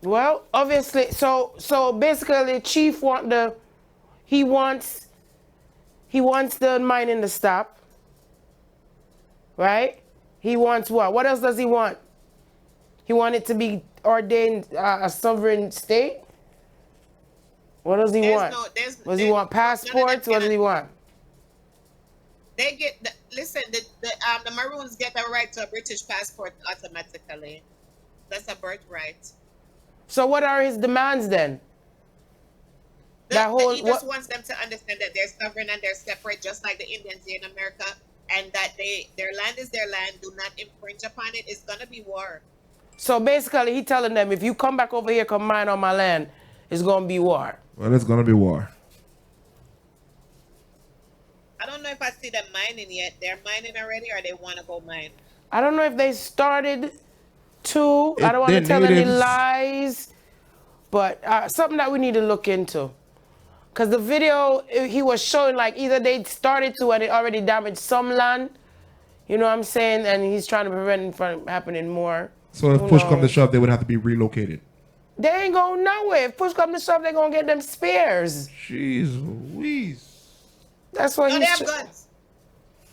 Well, obviously, so basically, the Chief he wants the mining to stop, right? He wants what? What else does he want? He wants it to be ordained a sovereign state? What does he want? Does he want passports? What does he want? They get the Maroons get a right to a British passport automatically. That's a birthright. So what are his demands then? He just wants them to understand that they're sovereign and they're separate, just like the Indians here in America, and that their land is their land. Do not infringe upon it. It's gonna be war. So basically, he telling them, if you come back over here, come mine on my land, it's gonna be war. Well, it's gonna be war. I don't know if I see them mining yet. They're mining already, or they want to go mine. I don't know if they started to. I don't want to tell any lies, but something that we need to look into. Because the video, he was showing like either they started to and it already damaged some land. You know what I'm saying? And he's trying to prevent it from happening more. So if push come to shove, they would have to be relocated. They ain't going nowhere. If push come to shove, they're going to get them spears. Jeez Louise. That's what they have guns.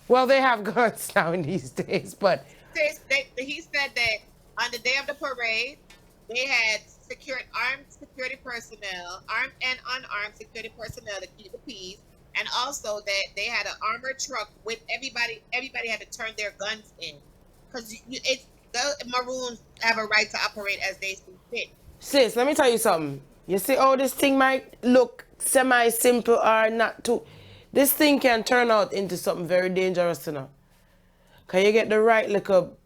Well, they have guns now in these days, but... He said that on the day of the parade, they had secured armed security personnel, armed and unarmed security personnel to keep the peace, and also that they had an armored truck with everybody. Everybody had to turn their guns in, because the Maroons have a right to operate as they see fit. Sis, let me tell you something. You see how this thing might look semi-simple or not too... This thing can turn out into something very dangerous, you know. Can you get the right little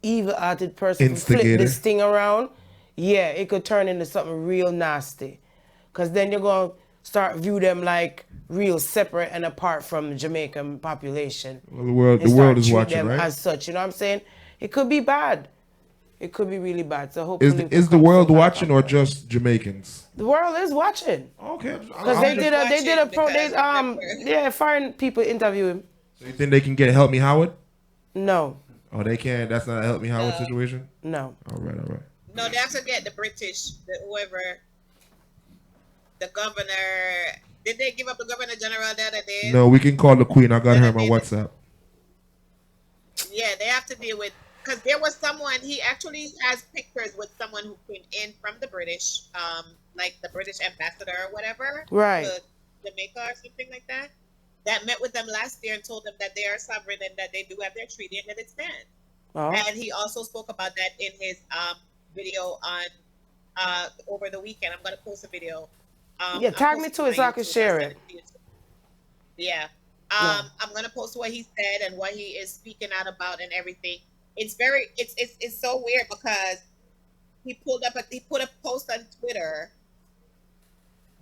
evil-hearted person to flip this thing around? Yeah, it could turn into something real nasty. Because then you're going to start view them like real separate and apart from the Jamaican population. Well, the world is watching, them right? as such, you know what I'm saying? It could be bad. It could be really bad. So hopefully... Is the world watching or just Jamaicans? The world is watching. Okay. Because foreign people interview him. So you think they can get Help Me Howard? No. Oh, they can't? That's not a Help Me Howard situation? No. All right. No, they have to get the British, the governor. Did they give up the governor general the other day? No, we can call the Queen. I got her on my WhatsApp. Yeah, they have to deal with, because there was someone, he actually has pictures with someone who came in from the British, like the British ambassador or whatever. Right. To Jamaica or something like that. That met with them last year and told them that they are sovereign and that they do have their treaty and that it stands. Oh. And he also spoke about that in his video on over the weekend. I'm going to post a video. Tag me to it so I can share it. Yeah. I'm going to post what he said and what he is speaking out about and everything. It's so weird because he put a post on Twitter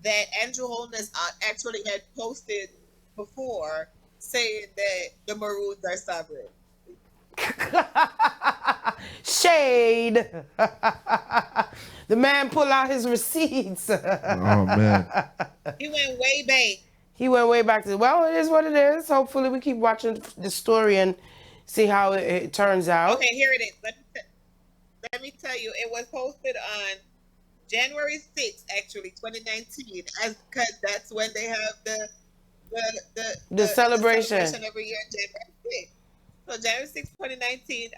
that Andrew Holness actually had posted before saying that the Maroons are sovereign. Shade. The man pulled out his receipts. Oh man. He went way back. He went way back to, well, it is what it is. Hopefully we keep watching the story and see how it turns out. Okay, here it is. Let me tell you, it was posted on January 6th, actually, 2019, because that's when they have the celebration every year, January 6th. So January 6th, 2019,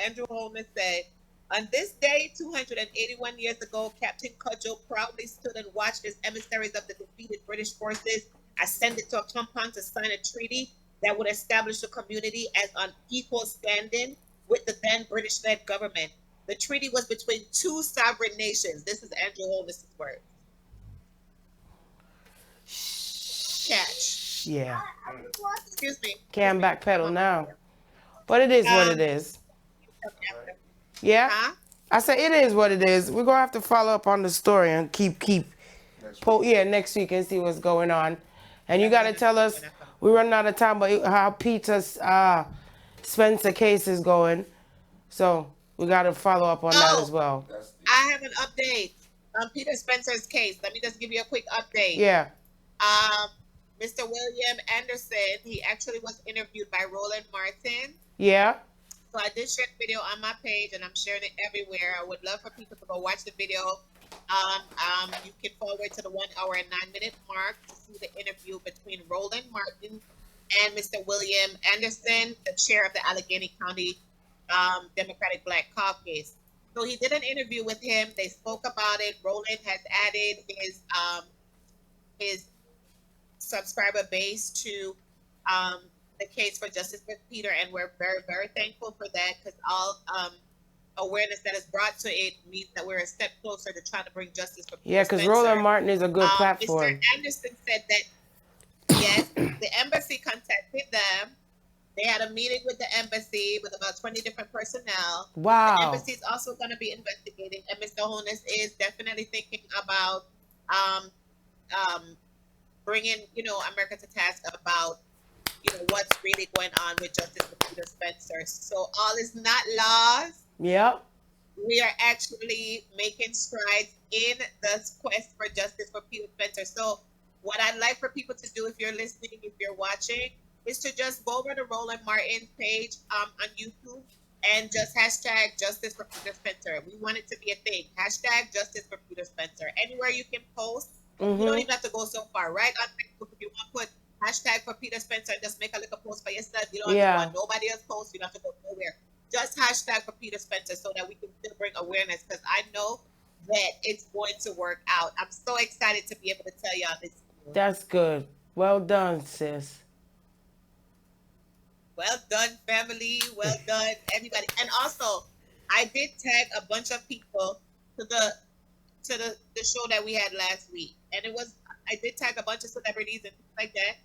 Andrew Holman said, on this day, 281 years ago, Captain Cudgel proudly stood and watched as emissaries of the defeated British forces ascended to a compound to sign a treaty that would establish the community as on equal standing with the then British-led government. The treaty was between two sovereign nations. This is Andrew Holness' word. Catch. Yeah. Excuse me. Can't backpedal now. But it is what it is. Yeah? Huh? I said it is what it is. We're going to have to follow up on the story and keep next week and see what's going on. And you got to tell us, we're running out of time, but how Peter's Spencer case is going. So we got to follow up on that as well. I have an update on Peter Spencer's case. Let me just give you a quick update. Yeah. Mr. William Anderson, he actually was interviewed by Roland Martin. Yeah. So I did share the video on my page and I'm sharing it everywhere. I would love for people to go watch the video. You can forward to the 1 hour and 9 minute mark to see the interview between Roland Martin and Mr. William Anderson, the chair of the Allegheny County Democratic Black Caucus. So he did an interview with him. They spoke about it. Roland has added his subscriber base to the case for justice with Peter, and we're very, very thankful for that, because awareness that is brought to it means that we're a step closer to trying to bring justice for Yeah, Peter because Spencer. Roland Martin is a good Mr. platform. Anderson said that yes, the embassy contacted them. They had a meeting with the embassy with about 20 different personnel. The Wow. embassy is also going to be investigating, and Mr. Holness is definitely thinking about bringing, America to task about, what's really going on with justice for Peter Spencer. So all is not lost. Yep. We are actually making strides in the quest for justice for Peter Spencer. So what I'd like for people to do, if you're listening, if you're watching, is to just go over to Roland Martin's page on YouTube and just hashtag justice for Peter Spencer. We want it to be a thing. Hashtag justice for Peter Spencer. Anywhere you can post. You don't even have to go so far. Right on Facebook, if you want to put hashtag for Peter Spencer and just make a little post for yourself. You don't have to go nobody else post. You don't have to go nowhere. Just hashtag for Peter Spencer so that we can still bring awareness, because I know that it's going to work out. I'm so excited to be able to tell y'all this. That's good. Well done, sis. Well done, family. Well done, everybody. And also, I did tag a bunch of people to the show that we had last week, and I did tag a bunch of celebrities and things like that.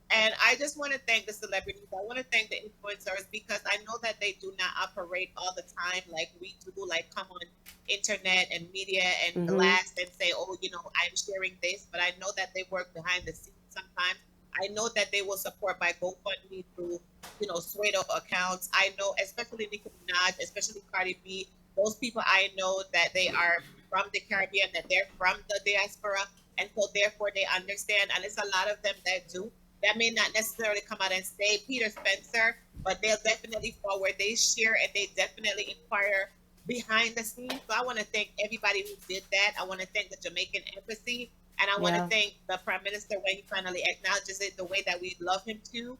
And I just want to thank the celebrities. I want to thank the influencers, because I know that they do not operate all the time like we do, like come on internet and media and blast and say, oh, I'm sharing this. But I know that they work behind the scenes sometimes. I know that they will support by GoFundMe through, Suedo accounts. I know, especially Nicki Minaj, especially Cardi B, those people, I know that they are from the Caribbean, that they're from the diaspora. And so therefore they understand. And it's a lot of them that do. That may not necessarily come out and say Peter Spencer, but they'll definitely forward. They share and they definitely inquire behind the scenes. So I want to thank everybody who did that. I want to thank the Jamaican Embassy. And I want to thank the Prime Minister when he finally acknowledges it the way that we love him to,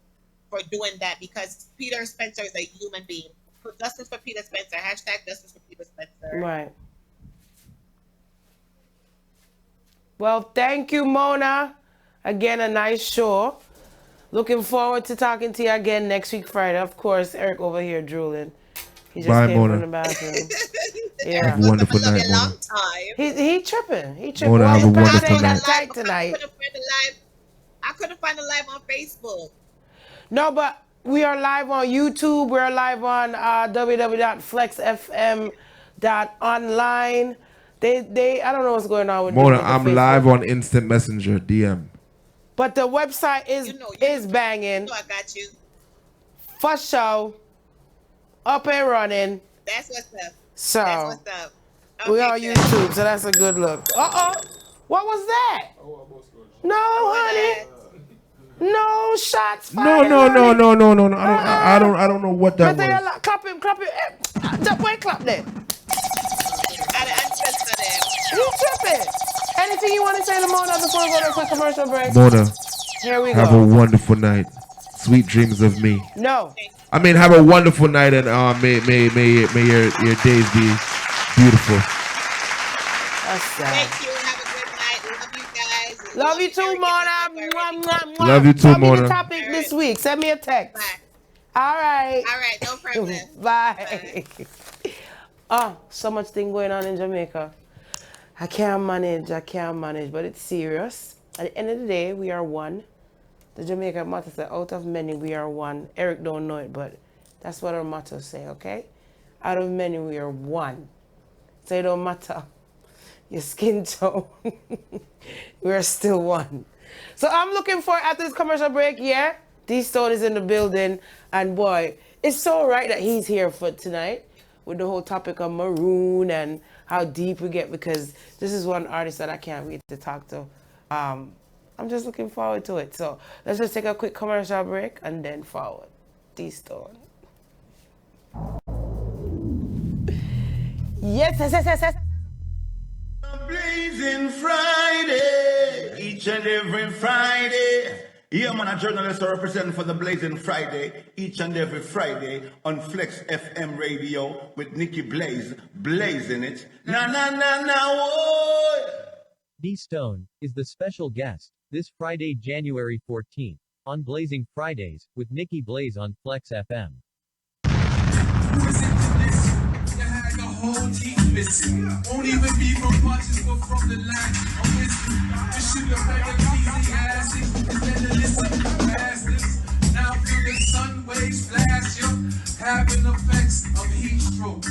for doing that, because Peter Spencer is a human being. So justice for Peter Spencer. Hashtag justice for Peter Spencer. Right. Well, thank you, Mona. Again, a nice show. Looking forward to talking to you again next week, Friday. Of course, Eric over here drooling. He just came from the bathroom. Yeah. Have a wonderful night, Mona. He tripping. He tripping. Mona, have a wonderful night. Tight tonight. I couldn't find the live on Facebook. No, but we are live on YouTube. We're live on www.flexfm.online. They I don't know what's going on with Mona, I'm live on Instant Messenger DM. But the website is banging. I got you. For sure. Up and running. That's what's up. So that's what's up. Okay, we on YouTube, so that's a good look. What was that? No, honey. No shots fired. No. I don't know what that was. Clap him. Wait, clap there. You tripping. Anything you want to say to Mona before we go to a quick commercial break? Mona, here we have go. a wonderful night. Sweet dreams of me. No. I mean, have a wonderful night, and may your days be beautiful. That's sad. Thank you. Have a good night. Love you guys. Love you too, Mona. Love you too, Tell me Mona. the topic this week. Send me a text. Bye. All right. All right. No problem. Bye. So much thing going on in Jamaica. I can't manage, but it's serious. At the end of the day, we are one. The Jamaica motto says, out of many, we are one. Eric don't know it, but that's what our motto say, okay? Out of many, we are one. So it don't matter your skin tone. We are still one. So I'm looking for, after this commercial break, D-Stone is in the building. And boy, it's so right that he's here for tonight with the whole topic of Maroon and how deep we get, because this is one artist that I can't wait to talk to. I'm just looking forward to it. So let's just take a quick commercial break and then forward. D-Stone. Yes. Blazing Friday, each and every Friday. Yeah, man, a journalist representing for the Blazing Friday, each and every Friday on Flex FM radio with Nicky Blaze, blazing it. Oh. D-Stone is the special guest this Friday, January 14th, on Blazing Fridays with Nicky Blaze on Flex FM. whole team missing. Won't even be from punches, but from the land of wisdom. We should have better easy asses and better listen to bastards. Now feel the sun waves flash up, having effects of heat stroke.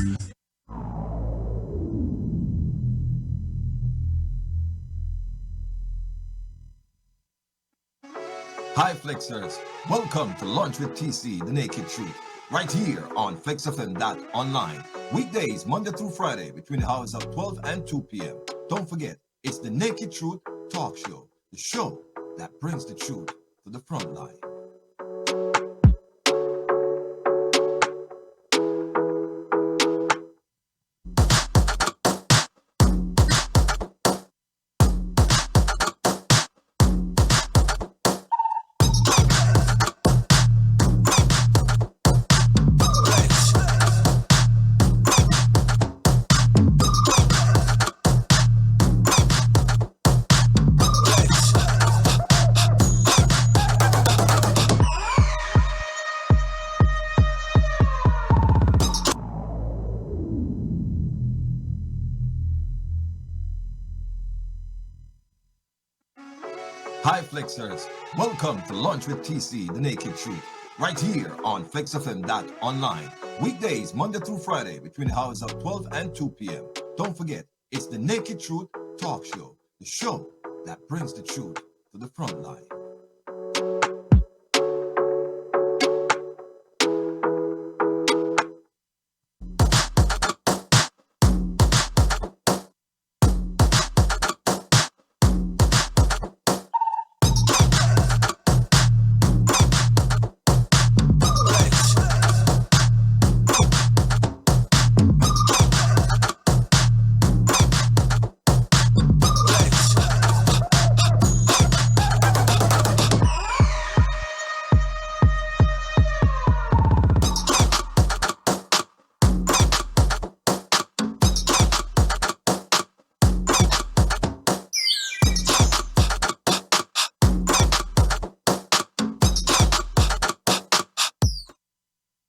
Hi Flexers, welcome to Lunch with TC, the Naked Truth, right here on FlexFM.online. Weekdays, Monday through Friday, between the hours of 12 and 2 p.m. Don't forget, it's the Naked Truth Talk Show, the show that brings the truth to the front line. Hi Flexers, welcome to Lunch with TC, the Naked Truth, right here on FlexFM.online. Weekdays, Monday through Friday, between the hours of 12 and 2 p.m. Don't forget, it's the Naked Truth Talk Show, the show that brings the truth to the front line.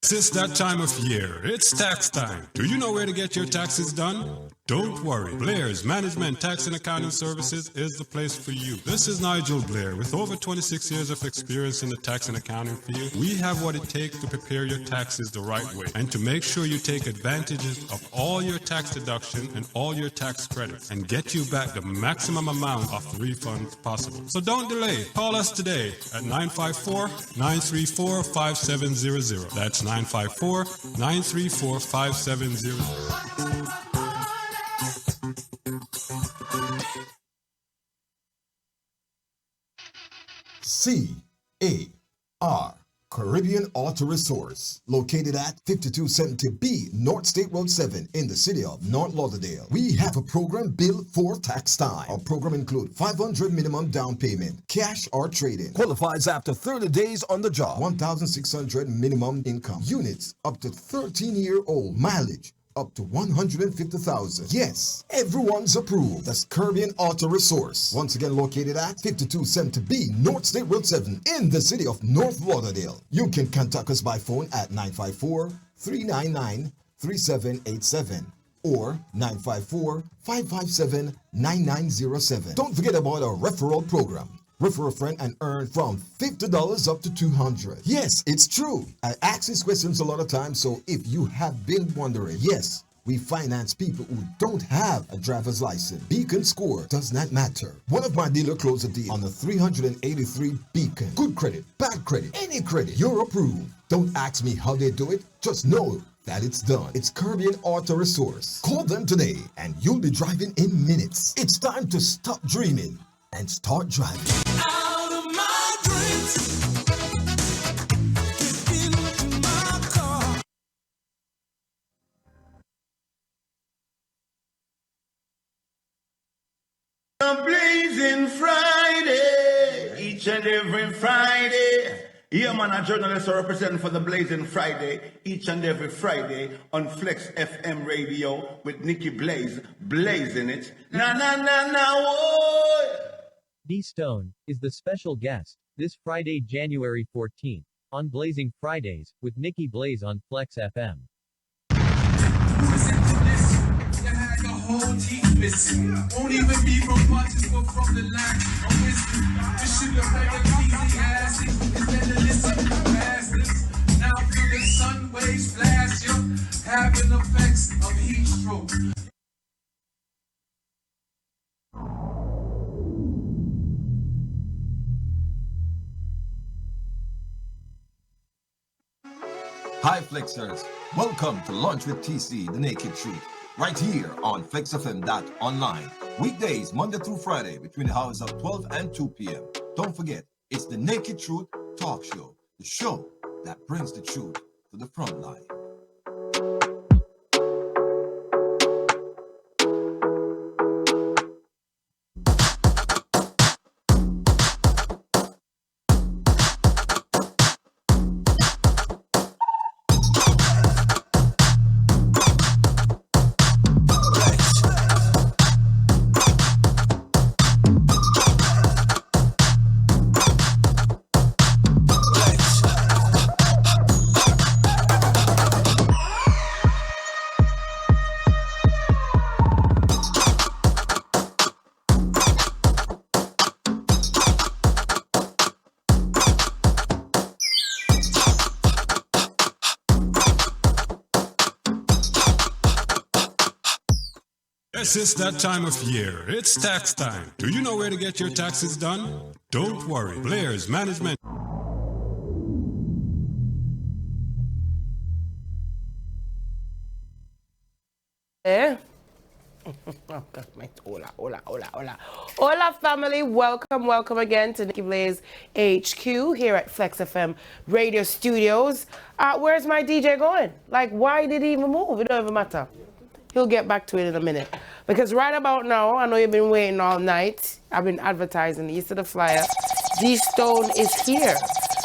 It's that time of year. It's tax time. Do you know where to get your taxes done? Don't worry. Blair's Management Tax and Accounting Services is the place for you. This is Nigel Blair. With over 26 years of experience in the tax and accounting field, we have what it takes to prepare your taxes the right way and to make sure you take advantages of all your tax deduction and all your tax credits and get you back the maximum amount of refunds possible. So don't delay. Call us today at 954-934-5700. That's 954-934-5700. CAR, Caribbean Auto Resource, located at 5270B North State Road 7 in the city of North Lauderdale. We have a program built for tax time. Our program includes $500 minimum down payment, cash or trade-in. Qualifies after 30 days on the job. $1,600 minimum income. Units up to 13-year-old. Mileage up to 150,000. Yes, everyone's approved. That's Caribbean Auto Resource. Once again located at 5270B North State Road 7 in the city of North Lauderdale. You can contact us by phone at 954-399-3787 or 954-557-9907. Don't forget about our referral program. Refer a friend and earn from $50 up to $200. Yes, it's true. I ask these questions a lot of times, so if you have been wondering, yes, we finance people who don't have a driver's license. Beacon score does not matter. One of my dealers closed a deal on the 383 Beacon. Good credit, bad credit, any credit, you're approved. Don't ask me how they do it, just know that it's done. It's Caribbean Auto Resource. Call them today and you'll be driving in minutes. It's time to stop dreaming and start driving. Out of my dreams, get into my car. A blazing Friday, each and every Friday. Yeah, man, a journalist representing for the Blazing Friday, each and every Friday on Flex FM radio with Nicky Blaze, blazing it. Na na na na, oh. D Stone is the special guest this Friday, January 14th, on Blazing Fridays with Nicky Blaze on Flex FM. Listen to this whole teeth missing. Won't even be from punches, but from the line of wisdom. This should have been a easy acid. It's better listen past this. Now feel the sun waves blast you, having effects of heat stroke. Hi Flexers, welcome to Lunch with TC, the Naked Truth, right here on FlexFM.online. Weekdays, Monday through Friday, between the hours of 12 and 2 p.m. Don't forget, it's the Naked Truth Talk Show, the show that brings the truth to the front line. Yes, it's that time of year. It's tax time. Do you know where to get your taxes done? Don't worry. Blair's Management. Eh? Hola family, welcome again to Nikki Blaze HQ here at Flex FM Radio Studios. Where's my DJ going? Like, why did he even move? It don't even matter. He'll get back to it in a minute. Because right about now, I know you've been waiting all night. I've been advertising. You see the flyer. D-Stone is here.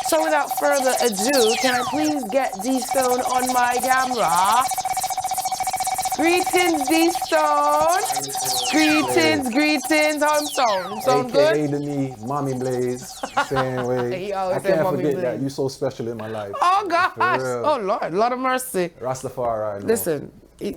So without further ado, can I please get D-Stone on my camera? Greetings, D-Stone. Greetings. How him sound? Sound good? AKA to me, Mommy Blaze. Same way. He I always say can't Mommy forget Blaze. that. You're so special in my life. Oh, gosh. For real. Oh, Lord. Lord of mercy. Rastafari. Listen,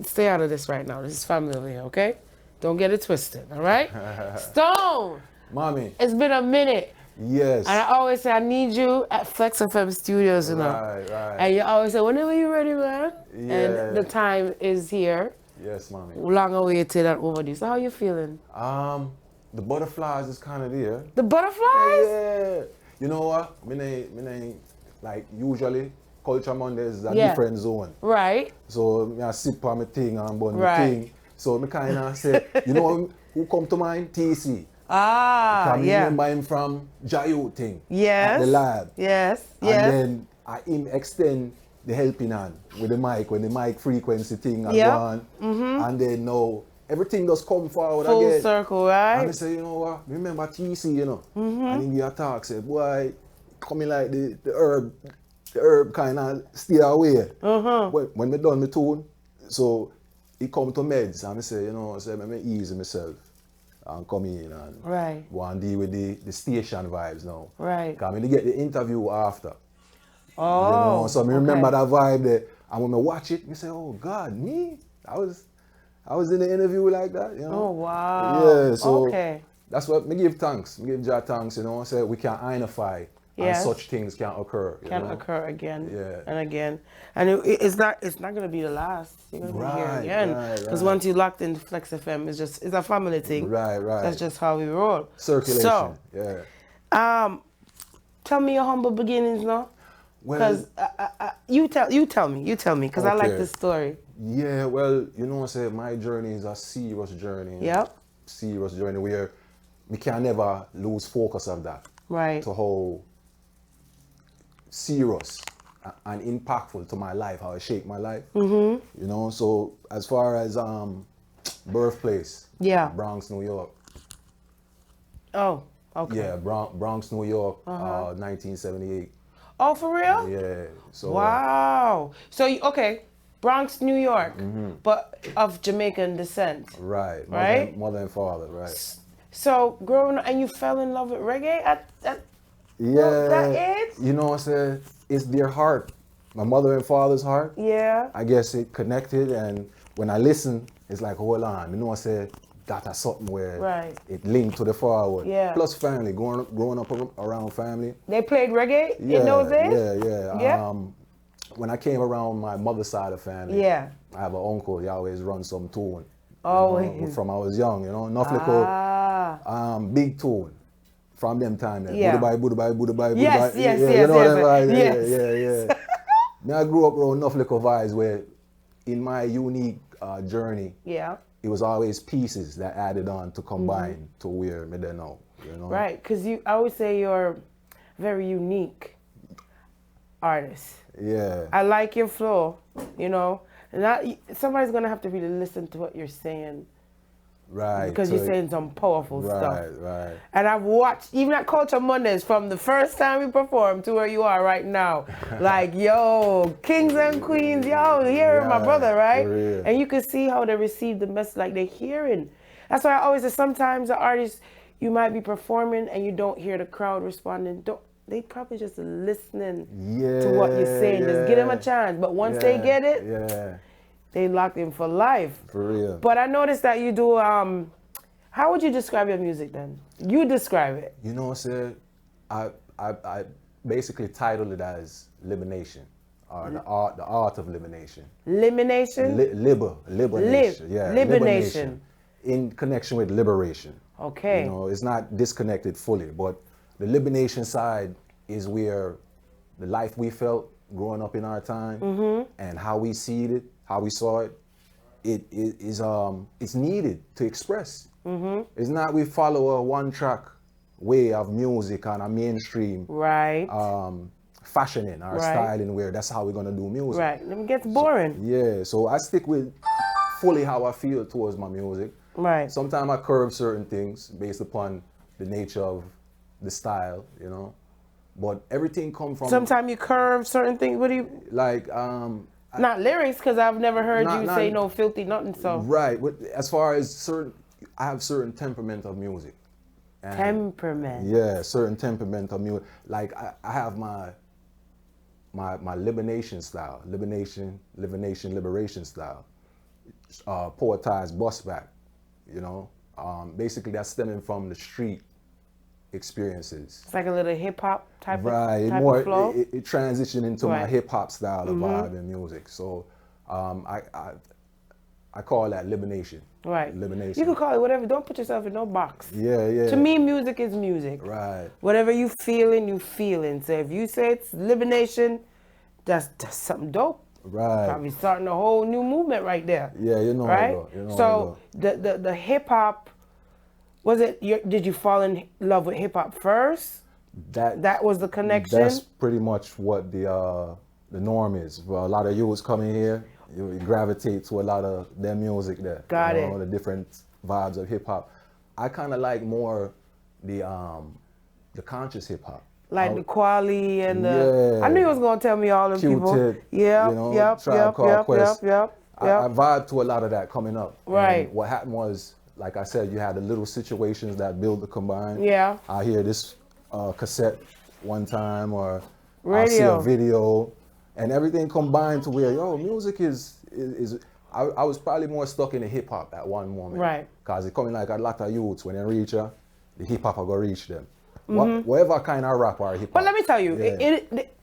stay out of this right now. This is family over here, okay? Don't get it twisted, all right? Stone. Mommy. It's been a minute. Yes. And I always say, I need you at Flex FM Studios, you know. Right. And you always say, whenever you're ready, man. Yeah. And the time is here. Yes, Mommy. Long awaited and overdue. So how you feeling? The butterflies is kind of there. The butterflies? Yeah. You know what? Me like usually Culture Mondays is a different zone. Right. So I sip on my thing and bun my Right. thing. So me kind of say, you know who come to mind? TC. Ah, I remember him from Jayu thing. Yes. At the lab. Yes. And then him extend the helping hand with the mic when the mic frequency thing and gone. And then now everything does come forward Full again. circle, right? And I say, you know what? Remember TC, you know? And in the attack said, boy, coming like the herb kind of stay away. When me done my tune, so he come to meds and I say, you know, I say, let me ease myself and come in and go and deal with the station vibes now. Right. Because I get the interview after. Oh, you know, so I remember that vibe there. And when I watch it, I say, oh God, me? I was in the interview like that, you know? Oh, wow. Yeah, so that's what me give thanks. Me give Jah thanks, you know. Say we can identify and such things can occur. Can occur again Yeah. and again. And it's not gonna be the last. You're gonna be here again. Because once you locked in Flex FM, it's a family thing. Right. That's just how we roll. Circulation. So, tell me your humble beginnings now. Because you tell me, because I like this story. Yeah, well, you know, I say my journey is a serious journey. Yep. Serious journey where we can never lose focus of that. Right. To how serious and impactful to my life, how it shaped my life. You know, so as far as birthplace, Bronx, New York. Oh, okay. Yeah, Bronx, New York, 1978. Oh, for real? Yeah. So. Wow. So Bronx, New York, but of Jamaican descent. Right. Mother and father. Right. So growing up, and you fell in love with reggae at that age? You know, it's their heart. My mother and father's heart. Yeah. I guess it connected, and when I listen, it's like, hold on, you know I say that is something where Right. it linked to the forward. Yeah. Plus family, growing up around family. They played reggae Yeah, in those days? yeah. When I came around my mother's side of family, Yeah. I have an uncle, he always runs some tune. Always. From I was young, enough little big tune. From them time there. Yeah. Buddha bye. Yes, Yeah, yes, you yes, know yes, them vibes. yes. Yeah. Now I grew up around enough little vibes where in my unique journey, Yeah. it was always pieces that added on to combine to where me there now. Right, because I always say you're very unique artist. Yeah. I like your flow, and somebody's gonna have to really listen to what you're saying. Right. Because you're saying some powerful stuff. Right. And I've watched, even at Culture Mondays, from the first time we performed to where you are right now. Like, yo, kings and queens, yo, hearing my brother, right? for real. And you can see how they receive the message, like they're hearing. That's why I always say sometimes the artists, you might be performing and you don't hear the crowd responding. They probably just listening to what you're saying. Just give them a chance. But once they get it, they locked in for life. For real. But I noticed that you do, how would you describe your music then? You describe it. You know what I'm saying? I basically titled it as Libination, or the art of limination. Limination? Libination. Yeah. Libination. In connection with liberation. Okay. It's not disconnected fully, but the libination side is where the life we felt growing up in our time and how we see it, how we saw it, it's needed to express. It's not we follow a one-track way of music on a mainstream fashioning or styling where that's how we're gonna do music. Right, then it gets boring. So I stick with fully how I feel towards my music. Right. Sometimes I curve certain things based upon the nature of the style, but everything comes from. Sometimes you curve certain things. What do you like? Not lyrics, because I've never heard you say no filthy nothing. So right. As far as I have certain temperament of music. Temperament. Yeah, certain temperament of music. Like I have my libination style, liberation style. Poetized bus back, basically that's stemming from the street experiences. It's like a little hip hop type of flow. It transitioned into my hip hop style of vibe and music. So I call that libination. Right. Libination. You can call it whatever. Don't put yourself in no box. Yeah. To me, music is music. Right. Whatever you feeling, you feeling. So if you say it's libination, that's something dope. Right. Probably starting a whole new movement right there. Yeah, right? So the hip hop, did you fall in love with hip hop first? That was the connection? That's pretty much what the norm is. For a lot of youths coming here, you gravitate to a lot of their music there. Got it. The different vibes of hip hop. I kind of like more the conscious hip hop. Like the Quali and the. I knew you was gonna tell me all them people. Yep. I vibe to a lot of that coming up. Right. And what happened was, like I said, you had the little situations that build the combine. Yeah. I hear this cassette one time, or radio. I see a video, and everything combined to where music is. I was probably more stuck in the hip hop at one moment. Right. Cause it coming like a lot of youths when they reach the hip hop will go reach them. Whatever kind of rap or hip hop. But let me tell you,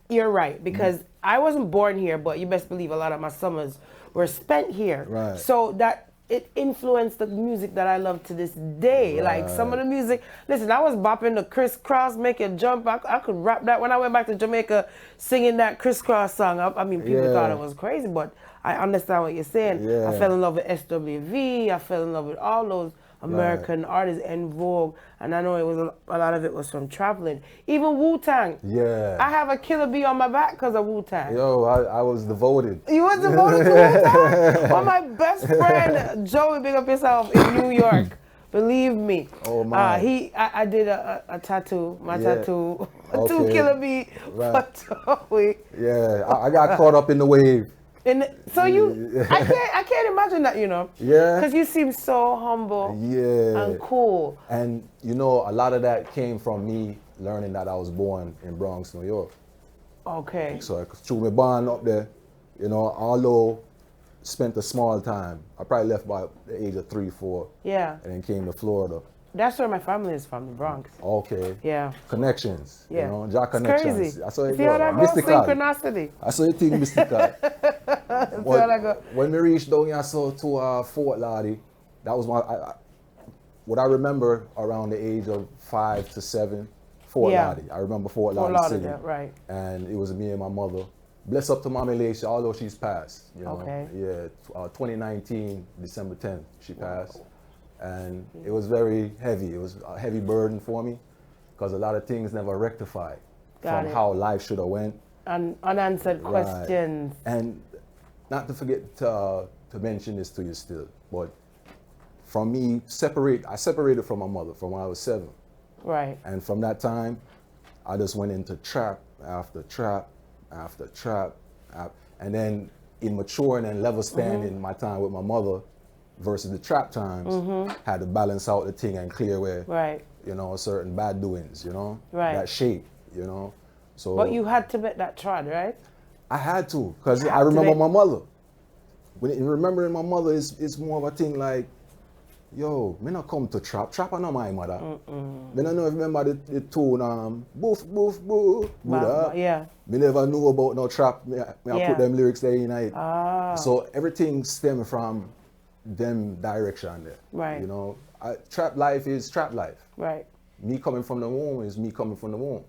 you're right, because I wasn't born here, but you best believe a lot of my summers were spent here. Right. So that it influenced the music that I love to this day. Right. Like some of the music, listen, I was bopping the crisscross, make it jump. I could rap that when I went back to Jamaica, singing that crisscross song. I mean, people thought it was crazy, but I understand what you're saying. Yeah. I fell in love with SWV. I fell in love with all those American artists En Vogue, and I know it was a lot of it was from traveling. Even Wu-Tang. Yeah. I have a Killer Bee on my back because of Wu-Tang. Yo, I was devoted. You was devoted to Wu-Tang? Well, my best friend, Joey, big up yourself, in New York. Believe me. Oh my. I did a tattoo, tattoo, 2 Killer Bee for Joey. Yeah, I got caught up in the wave. And so I can't imagine that, Yeah. because you seem so humble and cool. And a lot of that came from me learning that I was born in Bronx, New York. Okay. So I threw my bond up there, although spent a small time. I probably left by the age of 3, 4. Yeah. And then came to Florida. That's where my family is from, the Bronx. Okay. Yeah. Connections. Yeah. You know, Jack It's connections. crazy. That's how it See how goes. that goes? Mystical. Synchronicity. That's how you think mystical. See how that go? When we reached down here to Fort Lauderdale, that was what I remember around the age of 5 to 7. Fort Lauderdale. I remember Fort Lauderdale City. Right. And it was me and my mother. Bless up to Mama Lacia, although she's passed. You know? Okay. Yeah, 2019, December 10th, she passed. And it was very heavy. It was a heavy burden for me because a lot of things never rectified from how life should have went. Unanswered questions. And not to forget to mention this to you still, but from me, I separated from my mother from when I was 7. Right. And from that time, I just went into trap after trap after trap. And then in maturing and level standing my time with my mother versus the trap times, had to balance out the thing and clear away, you know, certain bad doings, you know, that shape, you know. So. But you had to make that trod, right? I had to, because I remember my mother. Remembering my mother is more of a thing like, yo, me not come to trap. Trap are not my mother. Me not know if remember the tune, boof, boof, boof. Yeah. Me never knew about no trap. Me I put them lyrics there in it. So everything stem from them direction there. Right. You know, trap life is trap life. Right. Me coming from the womb is me coming from the womb.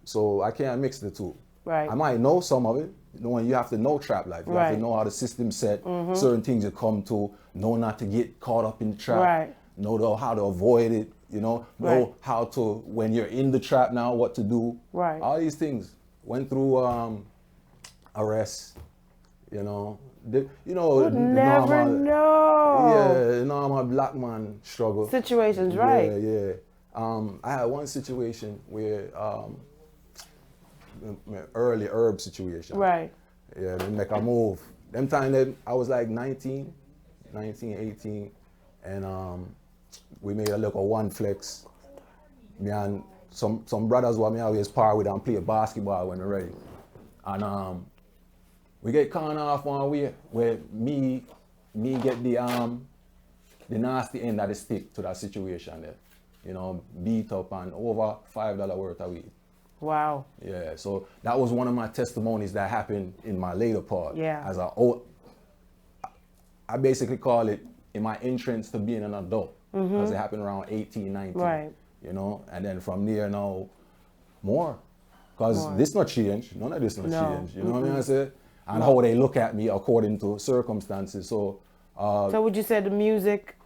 So I can't mix the two. Right. I might know some of it. Knowing you have to know trap life. You have to know how the system's set, certain things you come to, know not to get caught up in the trap, know how to avoid it, you know how to, when you're in the trap now, what to do. Right. All these things. Went through arrest, you know. The Would never normal, know. Yeah, normal black man struggle. Situations, right. Yeah. I had one situation where early herb situation. Right. Yeah, they make a move. Them time that I was like 19, 18, and we made a little one flex. Me and some brothers who me always par with and play basketball when we're ready. And we get caught off one way where me get the nasty end of the stick to that situation there. You know, beat up and over $5 worth of weed. Wow. Yeah, so that was one of my testimonies that happened in my later part. Yeah. I basically call it in my entrance to being an adult because it happened around 18, 19. Right. You know, and then from there now, more. Because this not change, none of this not change. You know what I mean? I say? And how they look at me according to circumstances. So would you say the music,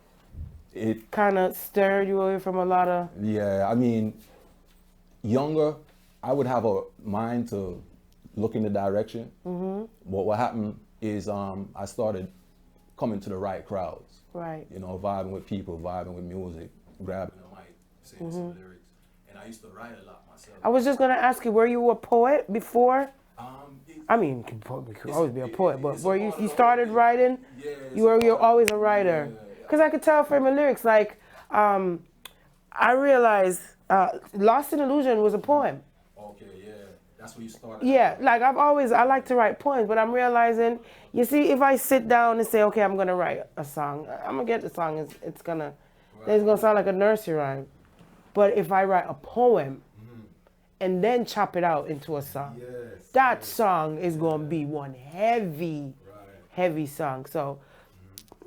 it kind of stirred you away from a lot of... Yeah, I mean, younger, I would have a mind to look in the direction. But what happened is I started coming to the right crowds. Right. You know, vibing with people, vibing with music, grabbing the mic, saying some lyrics. And I used to write a lot myself. I was just going to ask you, were you a poet before? I mean, you could always be a poet, but were you started writing? You're always a writer. Because I could tell from your lyrics, like, I realized Lost in Illusion was a poem. Okay, yeah. That's where you started. Yeah, like I like to write poems, but I'm realizing, you see, if I sit down and say, okay, I'm going to write a song, I'm going to get the song, it's going to sound like a nursery rhyme. But if I write a poem and then chop it out into a song, that song is going to be one heavy song. So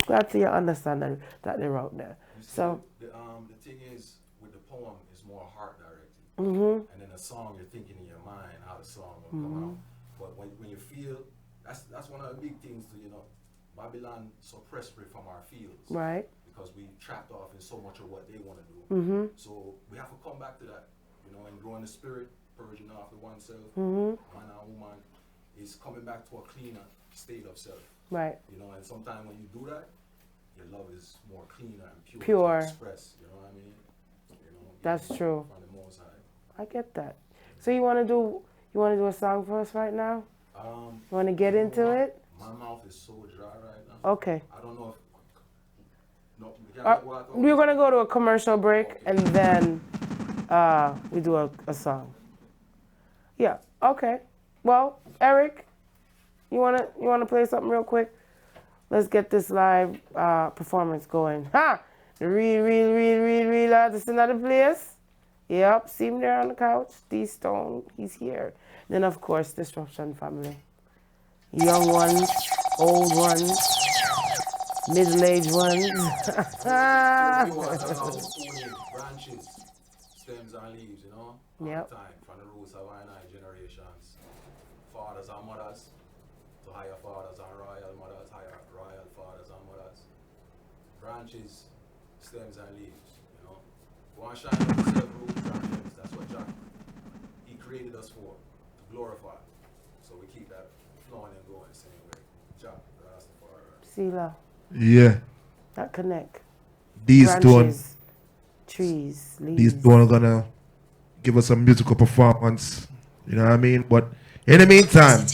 glad to understand that they wrote that. So the thing is, with the poem, it's more heart directed. And then the song, you're thinking in your mind how the song will come out. But when you feel, that's one of the big things to, you know, Babylon suppressed from our fields. Right. Because we trapped off in so much of what they want to do. So we have to come back to that, you know, and growing the spirit, purging off the oneself, man and woman, is coming back to a cleaner state of self. Right. You know, and sometimes when you do that, your love is more cleaner and pure. To express, you know what I mean? You know, that's true. From the Most High. I get that. So you want to do a song for us right now? You want to get into it? My mouth is so dry right now. Okay. I don't know if. No, we're going to go to a commercial break and then we do a song. Yeah, okay. Well, Eric, you wanna play something real quick? Let's get this live performance going. Ha! The real artist in the place. Yep, see him there on the couch. D-Stone, he's here. Then, of course, Disruption family. Young ones, old ones, middle-aged ones. Branches, stems and leaves, you know? Yep. Time from the roots of our nine generations. Fathers and mothers to higher fathers and royal mothers, higher royal fathers and mothers. Branches, stems and leaves, you know? We want to shine up the self-root branches. That's what Jack, he created us for, to glorify. So we keep that flowing and going the same way. Jack, Rastafari. Sila. Yeah. That connect. These two, Branches, trees, leaves. these two are gonna give us a musical performance. You know what I mean? But in the meantime,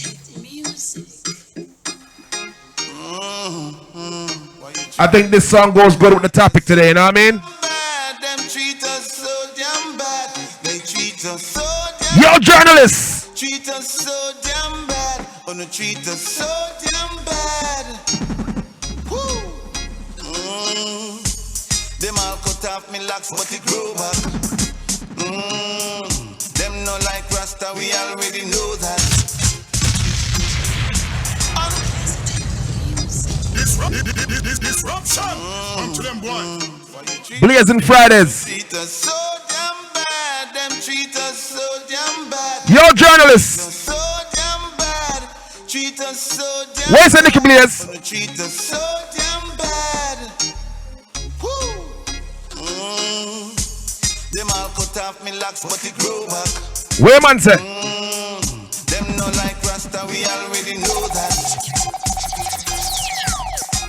I think this song goes good with the topic today. You know what I mean? Them treat us so damn bad. They treat us so damn Yo, journalists! Treat us so damn bad. Gonna treat us so damn bad. Woo. Them all cut off me locks, but it grow back. Them no like Rasta, we already know that. Disruption. Come to them, boy. Blazing Fridays. Treat us so damn bad. Them treat us so damn bad. Yo, journalists! So damn bad. Treat us so damn Where's the Nicky Blaze? Treat us so damn bad. Woo. Them all cut off me locks, but it grow back. Where man say? Them no like Rasta, we already know that.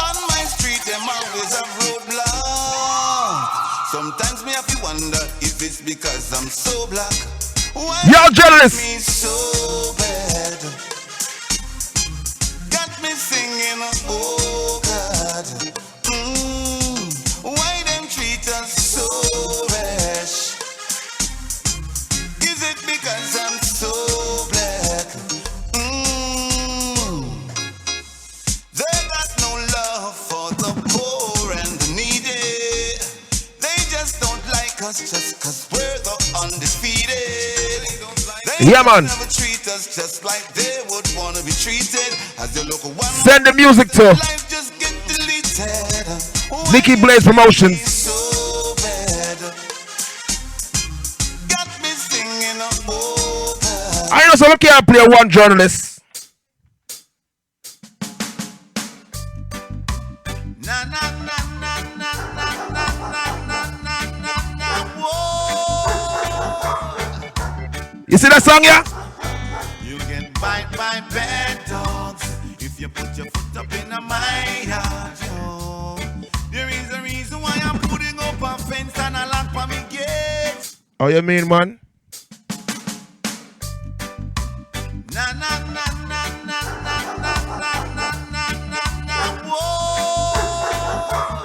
On my street, them always have roadblock. Sometimes me have to wonder if it's because I'm so black. Why Yo, journalists! me so bad? Got me singing, oh God. Why them treat us so rash? Is it because I'm so black? They got no love for the poor and the needy. They just don't like us just cause we're the undefeated. They Yeah, man. never treat us just like they would wanna be treated. As they look one Send the music to life just get deleted. Nicky Blaze Promotions. So bad. Got me singing, oh God. I know someone can't play one journalist. Na na na na na na na na na na na whoa. You see that song, yeah? You can bite by bad dogs if you put your foot up in my yard, yo. There is a reason why I'm putting up a fence and a lock for me gate. Oh, you mean, man? Na na na na na na na na na na na na whoa.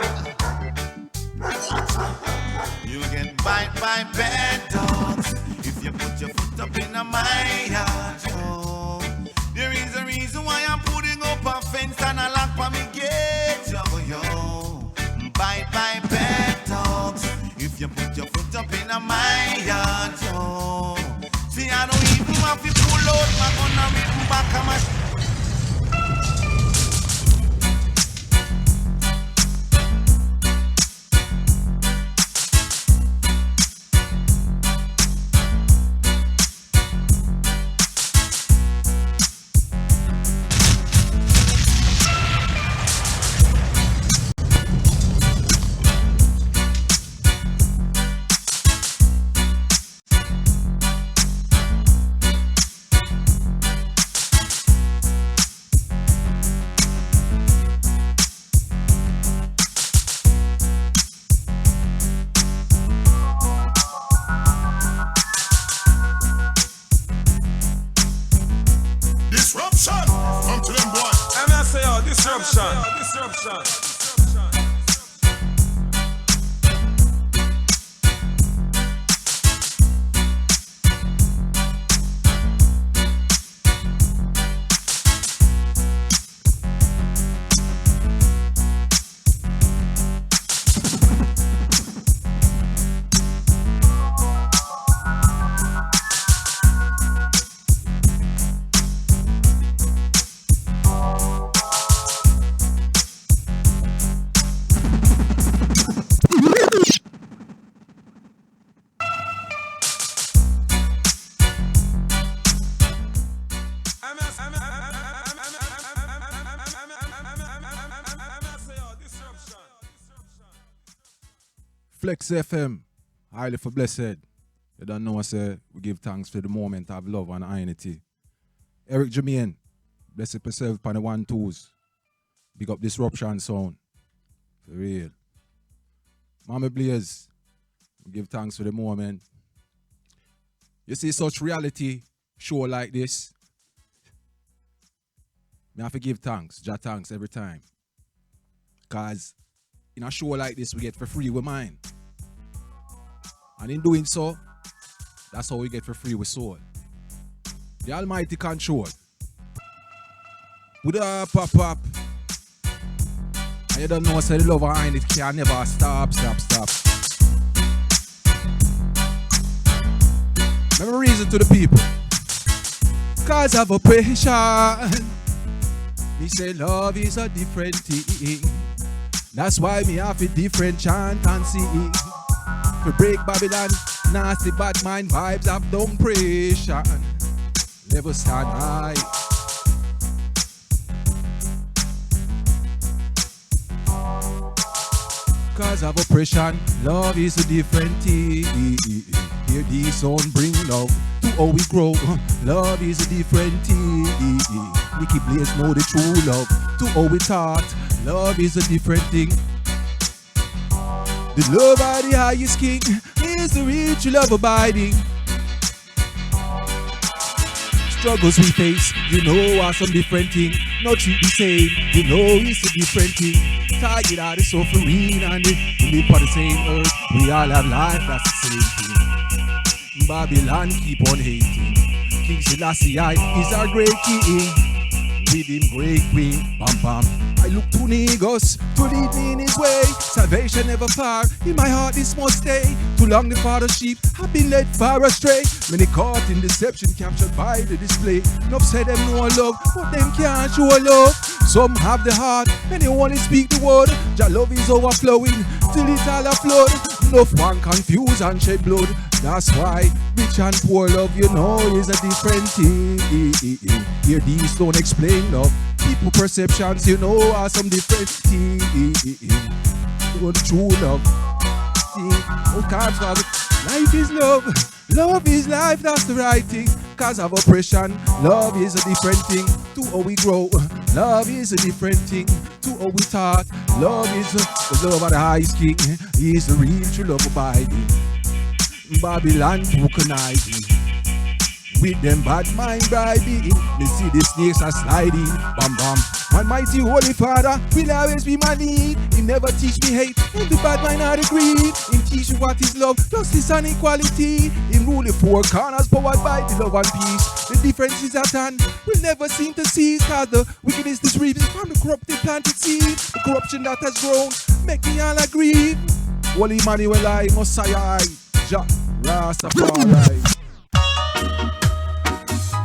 You get bite by bad dogs if you put your foot up in my yard, yo. There is a reason why I'm putting up a fence and a lock for me gate, yo, yo. Bite by bad dogs if you put your foot up in my yard, yo. See, I don't even have to pull out my gun and rip back on my. Disruption. Come to them, boy. And I say, oh, disruption. Flex FM, highly for blessed. You don't know, I say, we give thanks for the moment of love and unity. Eric Jermaine, bless yourself upon the 1-2s. Big up Disruption sound. For real. Mama Blaze, we give thanks for the moment. You see such reality show like this, me have to give thanks, thanks every time. Because in a show like this, we get for free with mine. And in doing so, that's how we get for free with soul. The Almighty control. Put up, pop. And you don't know, say the love behind it can never stop. Remember reason to the people. Cause of oppression. Me say love is a different thing. That's why me have a different chant and sing. To break Babylon, nasty bad mind vibes of depression. Never stand high. Cause of oppression, love is a different thing. Hear this song bring love to how we grow. Love is a different thing. Nicky Blaze know the true love to how we taught. Love is a different thing. The love of the highest king is the real true love abiding. Struggles we face, you know, are some different thing. Not treat the same, you know, it's a different thing. Tired of the suffering and we live on the same earth. We all have life, that's the same thing. Babylon keep on hating. King Selassie is our great king. With him great queen, bam bam. I look to Negos to lead me in his way. Salvation never far, in my heart this must stay. Too long the father's sheep have been led far astray. Many caught in deception, captured by the display. Enough said them no love, but them can't show love. Some have the heart, and they only speak the word. Jah love is overflowing, till it's all a flood. Enough one confuse and shed blood. That's why rich and poor love, you know, is a different thing. Here these don't explain love. People perceptions, you know, are some different things. You the true love. Oh, life is love. Love is life, that's the right thing. Cause of oppression, love is a different thing. To how we grow, love is a different thing. To how we taught, love is the love of the highest king. He is the real true love abiding. Babylon tokenizing. With them bad mind bribing. They see the snakes are sliding. Bam bam. Almighty Holy Father will always be my lead. He never teach me hate, and the bad mind are the greed. He teach me what is love, justice and equality. He rule the four corners powered by the love and peace. The difference is at hand, we'll never seem to cease. Cause the wickedness is reaping from the corrupted planted seed. The corruption that has grown, make me all agree. Holy Emmanuel I, Messiah Jah Rastafari.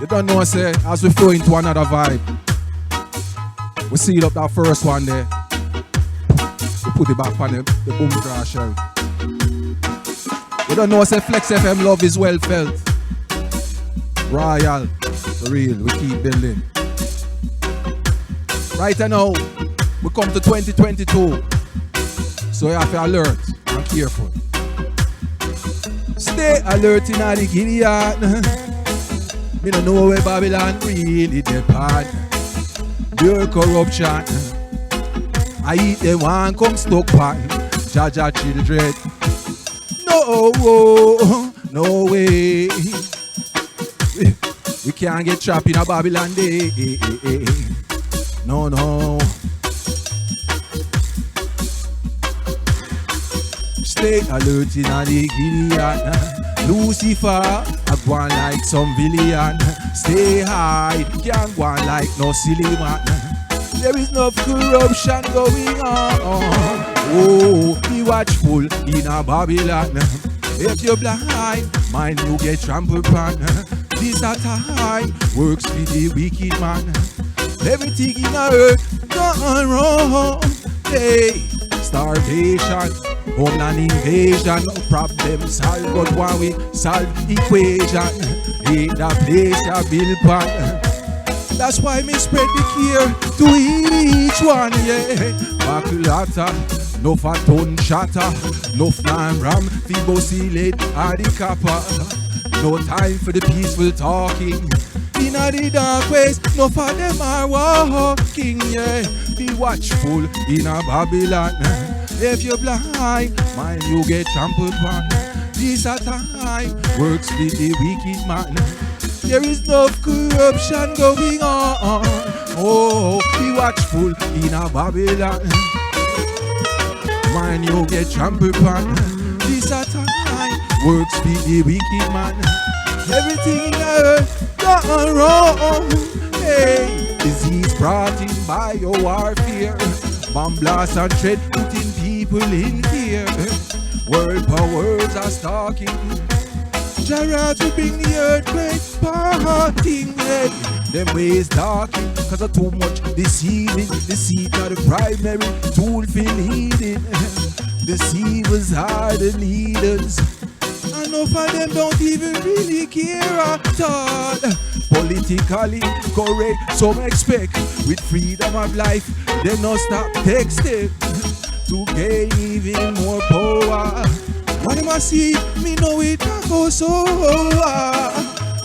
You don't know, say, as we flow into another vibe, we seal up that first one there. We put it back on the boom crasher. You don't know, say, Flex FM love is well felt. Royal, for real, we keep building. Right now, we come to 2022. So you have to alert and careful. Stay alert in the Gilead. Me don't know where Babylon really depart. Pure corruption. I eat them one come stuck pan. Jaja children. No way. We can't get trapped in a Babylon day. No. Stay alert in the Gilead. Lucifer, I go on like some villain. Stay high, can't go on like no silly man. There is no corruption going on. Oh, be watchful in a Babylon. If you're blind, mind you get trampled upon. This a time works for the wicked man. Everything in earth gone wrong. Hey, starvation, homeland invasion, no problem solve, but when we solve equation, in that place a build pan. That's why me spread the care to each one, yeah. Maculata, No fat ton shatter, no flan ram, Fibo sealed, or the copper. No time for the peaceful talking. In the dark ways, no for them are walking, yeah. Be watchful in a Babylon. If you're blind, mind you get trampled on. This a time works with the wicked man. There is no corruption going on. Oh, be watchful in a Babylon. Mind you get trampled on. This a time works with the wicked man. Everything in earth gone wrong. Hey, disease brought in by your warfare. Bomb blast and threat putting people in fear. World powers are stalking. Jarrah to bring the earthquake parting. Them ways darking cause of too much deceiving. Deceit are the primary tool for leading. Deceivers are the leaders. Enough of them don't even really care at all. Politically correct, some expect with freedom of life, they no stop texting to gain even more power. What am I see? Me know it go so.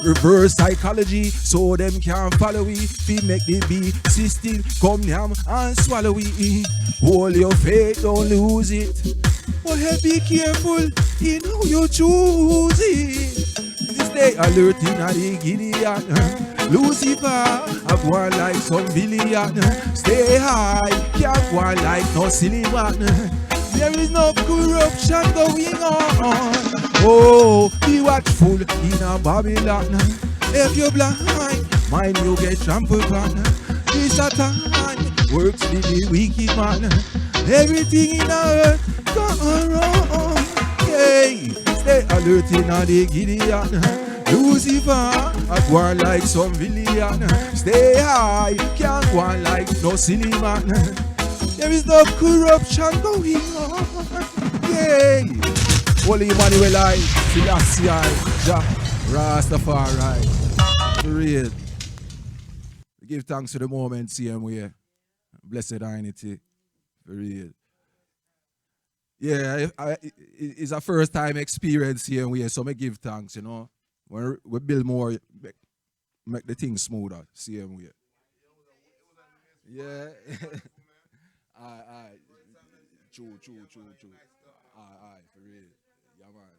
Reverse psychology, so them can't follow we. Fi make the beat system come down and swallow we. Hold your faith, don't lose it. But hey, be careful in how you choose it. Stay alert in the Gideon. Lucifer, I go on like some villain. Stay high, can't go on like no silly man. There is no corruption going on. Oh, be watchful in a Babylon. If you're blind, mind you get trampled on. This a time works with the wicked man. Everything in earth gone wrong. Hey, stay alert in the Gideon. Lucifer, I go on like some villain. Stay high, can't go on like no silly man. There is no corruption going on. Yay! Holy Emmanuel I, Selassie Jah, Rastafari. For real. Give thanks for the moment, same way. Blessed Ainity. For real. Yeah, it's a first time experience here and we so I give thanks, you know. When we build more, make the thing smoother, same way. Yeah. Aye. True. Aye, for real. Yeah, man.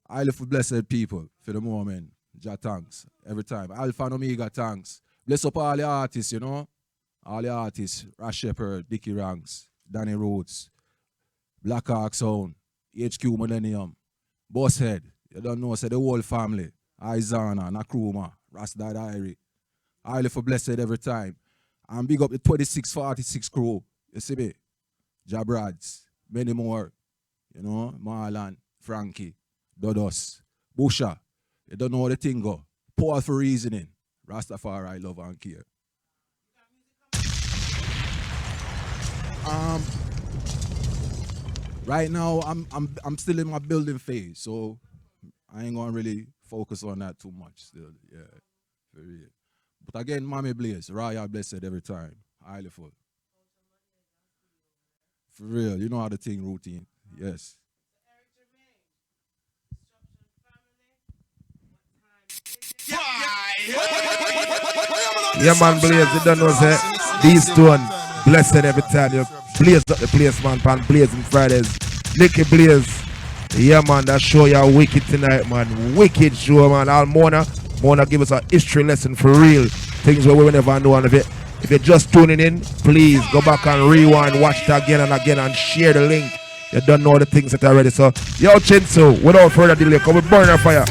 I live for blessed people for the moment. Jah thanks. Every time. Alpha and Omega thanks. Bless up all the artists, you know. All the artists. Rash Shepherd, Dickie Ranks, Danny Rhodes, Black Hawk Sound, HQ Millennium, Bosshead. You don't know, say the whole family. Izana, Nakruma, Rasta Diary. I live for blessed every time. And big up the 2646 crew. You see me? Jabrads, many more. You know, Marlon, Frankie, Dodos, Busha. You don't know how the thing go. Paul for reasoning. Rastafari, love and care. Right now, I'm still in my building phase, so I ain't gonna really focus on that too much still. Yeah, for real. But again, Mommy Blaze, Royal Blessed every time. Highly full. For real, you know how the thing routine. Yes. Yeah, man, Blaze, you don't know, say, these two, blessed every time. You blaze up the place, man, pan Blazing Fridays. Nicky Blaze. Yeah, man, that show you wicked tonight, man. Wicked show, man. All Mona give us a history lesson for real. Things where we will never know. And if you're just tuning in, please go back and rewind, watch it again and again, and share the link. You don't know the things that are ready. So, yo, Chinsu, without further delay, come and burn our fire.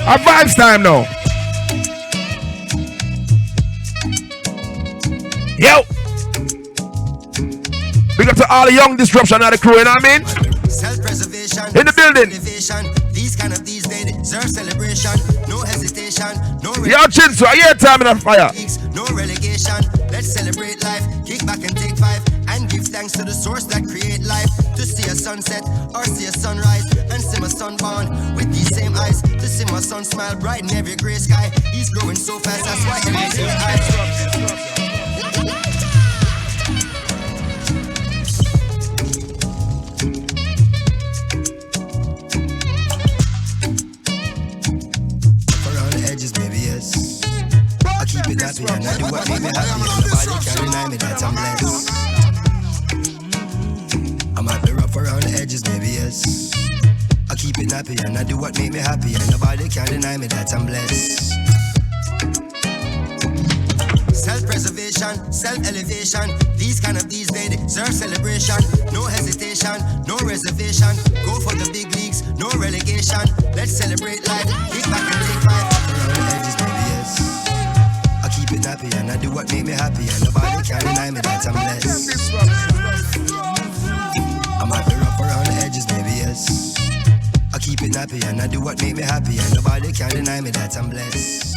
Our vibes time now. Yo! Big up to all the young disruption of the crew, you know what I mean? Self-preservation, in the building. These kind of these days deserve celebration. No hesitation, no yo, Chinsu, I hear time in the fire. No relegation. Let's celebrate life. Kick back and take 5 and give thanks to the source that create life. To see a sunset or see a sunrise and see my sun born with these same eyes. To see my son smile bright in every gray sky. He's growing so fast, that's why every day I around the edges, baby, yes. I keep it happy and I do what make me happy. Nobody can deny me that I'm blessed. I might be rough around the edges, baby, yes. I keep it happy and I do what make me happy. And nobody can deny me that I'm blessed. Self-preservation, self-elevation. These days they deserve celebration. No hesitation, no reservation. Go for the big leagues, no relegation. Let's celebrate life, kick back and take five. Around the edges, baby, yes. I keep it happy and I do what make me happy. And nobody can deny me that I'm blessed. I might be rough around the edges, baby, yes. I keep it happy and I do what make me happy. And nobody can deny me that I'm blessed.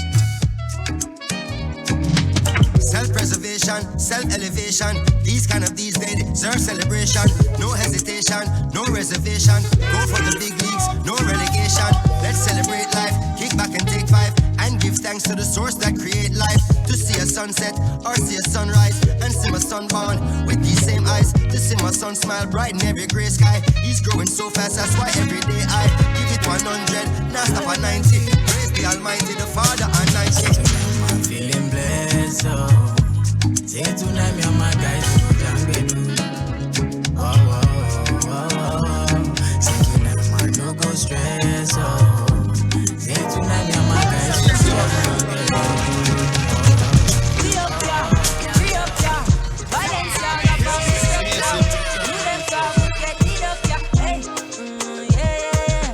Self-preservation, self-elevation. These days they deserve celebration. No hesitation, no reservation. Go for the big leagues, no relegation. Let's celebrate life, kick back and take five. And give thanks to the source that create life. To see a sunset or see a sunrise. And see my son born with these same eyes. To see my son smile bright in every gray sky. He's growing so fast, that's why every day I give it 100, now stop at 90. Praise the Almighty, the Father and 90. I'm feeling blessed, oh. Say tonight, me and my guys go down bedroom. Oh, oh, oh, oh. Say tonight, man, no go stress, oh. Say tonight, me and my guys go down bedroom. Free up, yeah. Balenciaga, you them talk, get it up, yeah. Hey, yeah.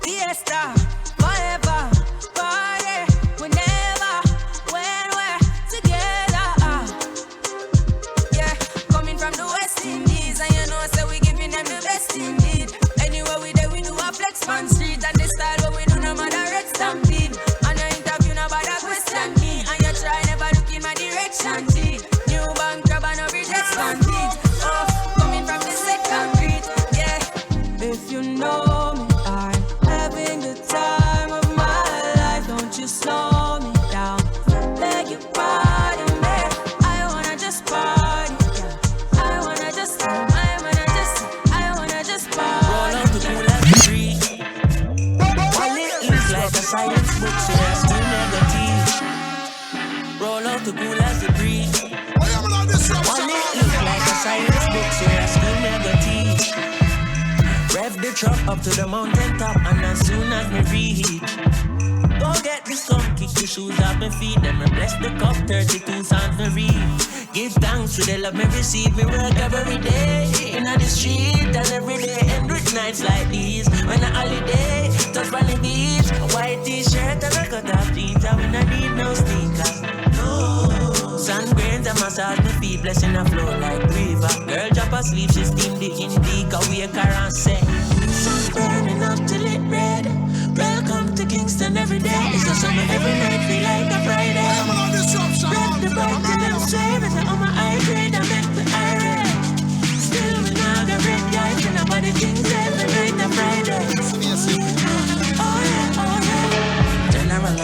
Fiesta, forever, party, whenever, when we're together. Yeah, coming from the West Indies, and you know, so we giving them the best indeed. Anywhere we there, we do a flex on street, and the style what we do, no matter red stampede. And your interview, nobody question me, and you try never look in my direction, G. New bank job and no rejection, G. Oh, coming from the second beat, yeah. If you know me, I'm having the time of my life. Don't you slow me down, beg you pardon me. I wanna just party, yeah. I wanna just party. Roll out the cool as the breeze. While it looks like a science book, so I still never teach. Roll out the cool as the breeze. While it looks like a science book, so I still never teach. Rev the truck up to the mountain top, and as soon as me reach, go get the sun, kick the shoes off my feet, then me bless the cup, 32 songs me read. Give thanks for the love me receive, me work every day in the street, and every day end with nights like these. When a holiday, touch on the beach, white t-shirt and a cut off jeans, and we don't need no sneakers. No. Sun grains and massage my feet, blessing the flow like river. Girl drop asleep, she steam the indica, wake her and say, sun burning up till it red. Welcome to Kingston every day. It's a summer every night, feel like a Friday. Rock the bike till I'm straight, and on my eye grade, I make the irate. Still with Margaret guys, and nobody thinks every night a Friday. Oh yeah.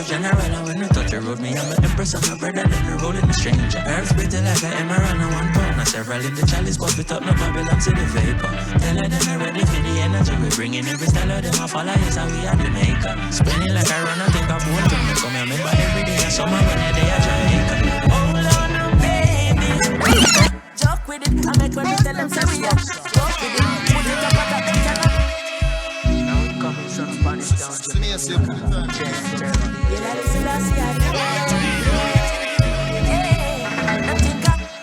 General, when you touch the road, me I'm an empress of my brother, let me roll in the stranger. Herbs bitter like an emerald and 1 pound. Now several in the chalice, but we talk no Babylon to the vapor. Tell her them ready for the energy, we bring in every style of them, I follow, yes, how we are the maker. Spinning like I run, I think I won't come. They come here, remember every day, I summer when I day, I Jamaica. Hold on, now, baby. Joke with it, I make when we tell them sorry, yeah. Joke with it, put it up, but they cannot. Now it coming, son of Spanish down.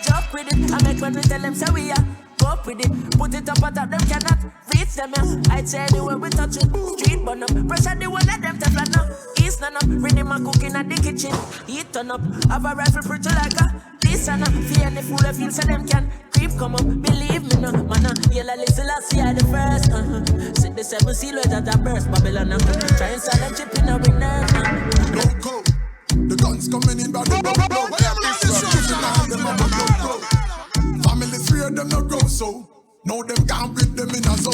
Joke with it, I make when we tell them so we are. Walk with it, put it up, but them cannot reach them. I tell you where we touch it, street burn up, pressure the one let them tap now. East none up, ready my cooking at the kitchen. Heat turn up, have a rifle pretty like a this and up. Fear any fool that feels so them can creep come up. Believe me no, man, yellow listen, I see I the first. Sit the 7 sealers at a burst, Babylon. Try and sell a chip in a winner. Don't go. The guns coming in by the blow. Families fear them not grow so. Now them can't beat them in a so.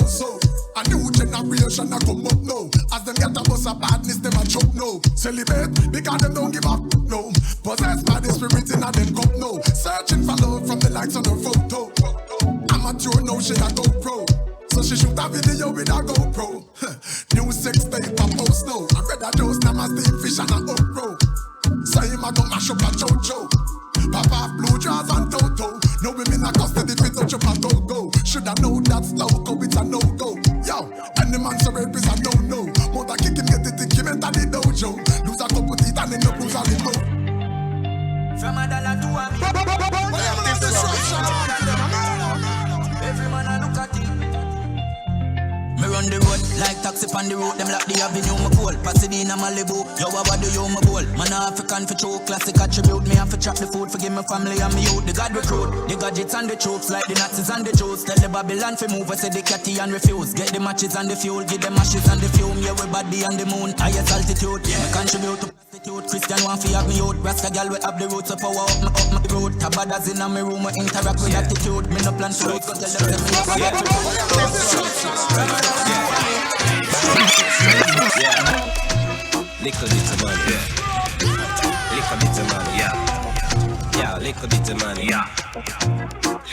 A new generation a come up now. As them get a bust a badness, them a choke no. Celibate, because them don't give up no. Possessed by the spirit in a them cup no. Searching for love from the likes on her photo. Amateur no, she a GoPro. So she shoot a video with a GoPro. New sex tape a post no. I read a dose, now my steam fish and a upro. So him a go mash up a chocho. Pop off blue jaws and toto. No women a custody fit touch up a go-go. Shoulda know that's loco, it's a no-go. Yo, and the man so rape is a no-no. Mother kick him, get the tick him enter the dojo. Lose a couple teeth and end up lose a limo. From a dollar to a every man a look at it. Me run the road like taxi on the road. Them lock the avenue, my pole. Pasadena, Malibu. Yo, what do you, my bowl? Man, African for true. Classic attribute. Me have to chop the food. Forgive my family and me youth. The God recruit. The gadgets and the troops. Like the Nazis and the Jews. Tell the Babylon for move. I say the catty and refuse. Get the matches and the fuel. Give them ashes and the fume. Yeah, we body and the moon. Highest altitude. Yeah. Me contribute to prostitute. Christian want to have me out. Rasta girl we have the roots. So power up my road. Tabadas in my room. We interact with attitude. Me no plan to it. Cause tell them me have a yeah. Little bit of money. Yeah. Little bit of money. Yeah. Yeah, little bit of money. Yeah.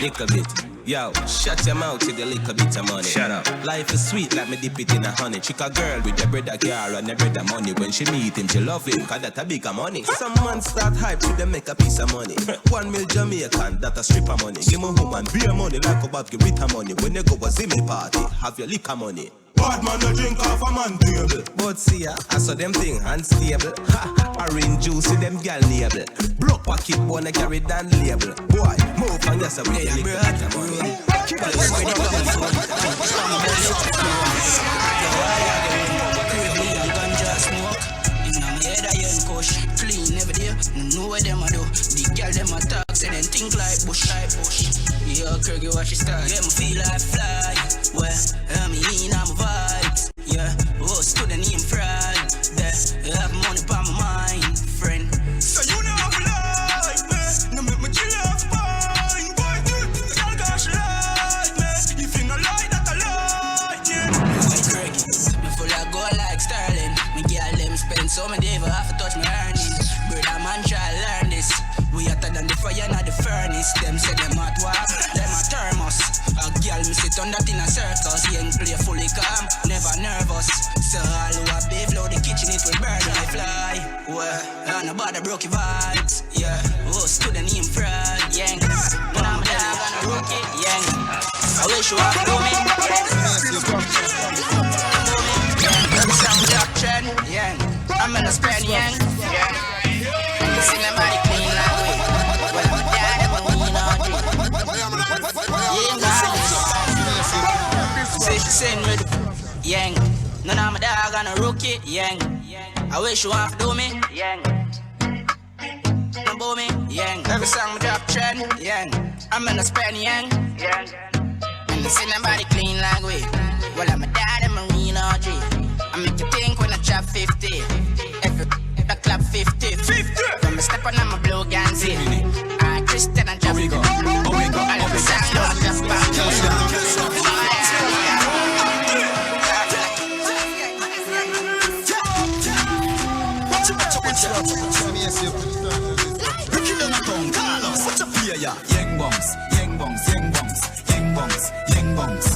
Little bit. Yo, shut your mouth with a little bit of money. Shut up. Life is sweet like me dip it in a honey. Trick a girl with the bread a girl and the bread a money. When she meet him, she love him, cause that a big money. Some man start hype to them make a piece of money. 1 mil Jamaican, that a strip of money. Give me woman beer money like a bad give Rita money. When you go a Zimmy party, have your liquor money. Bad man no drink off a man table. But see ya, I saw them thing unstable. Ha, orange juice with them gal label. Block pocket wanna carry down label. Boy, move on yourself with a little bit of money. Clean every day, know what them a do. The girl them a talk, say them think like bush. Yeah, Kirky watch she start. Yeah, me feel like fly. Well, I'm in my vibes. Yeah, oh, student name fraud. There, have money by my mind, friend. So you know I'm like me. No make me chill off fine. Boy, dude, the girl gosh like me. If you no like that, I like you. Like Kirky, me full of gold like Sterling. Me girl them spend so many days, have to touch my earnings. Brother man try learn this. We hotter than the fire, not the furnace. Them say them hot walk, them a thermos. A girl me sit on that in a circle. Young play fully calm, never nervous. So all who a babe low the kitchen it will burn like fly. Well, and about the broken vibes. Yeah, oh student name fraud. Yang, when I'm there I'm gonna rock it. Yang, I wish you had to me. Some job trend. Yang, I'm gonna spend yang. Yeah. See my body clean like way. Well, I'm a dad, I'm a mean all say she send me the yang. None of my dog on a rookie, yang. I wish you want to do me, yang. No me, yang. Every song me drop trend, yang. I'm in a span, yang. And see my body clean like way. Well, I'm a dad, I'm a mean all I make you think when I chop 50. Every I clap 50. When I step on my blue Ganzi. I Christian and Jack. I love the sound of the back. Yang bongs, yang bongs, yang bongs, yang bongs, yang bongs,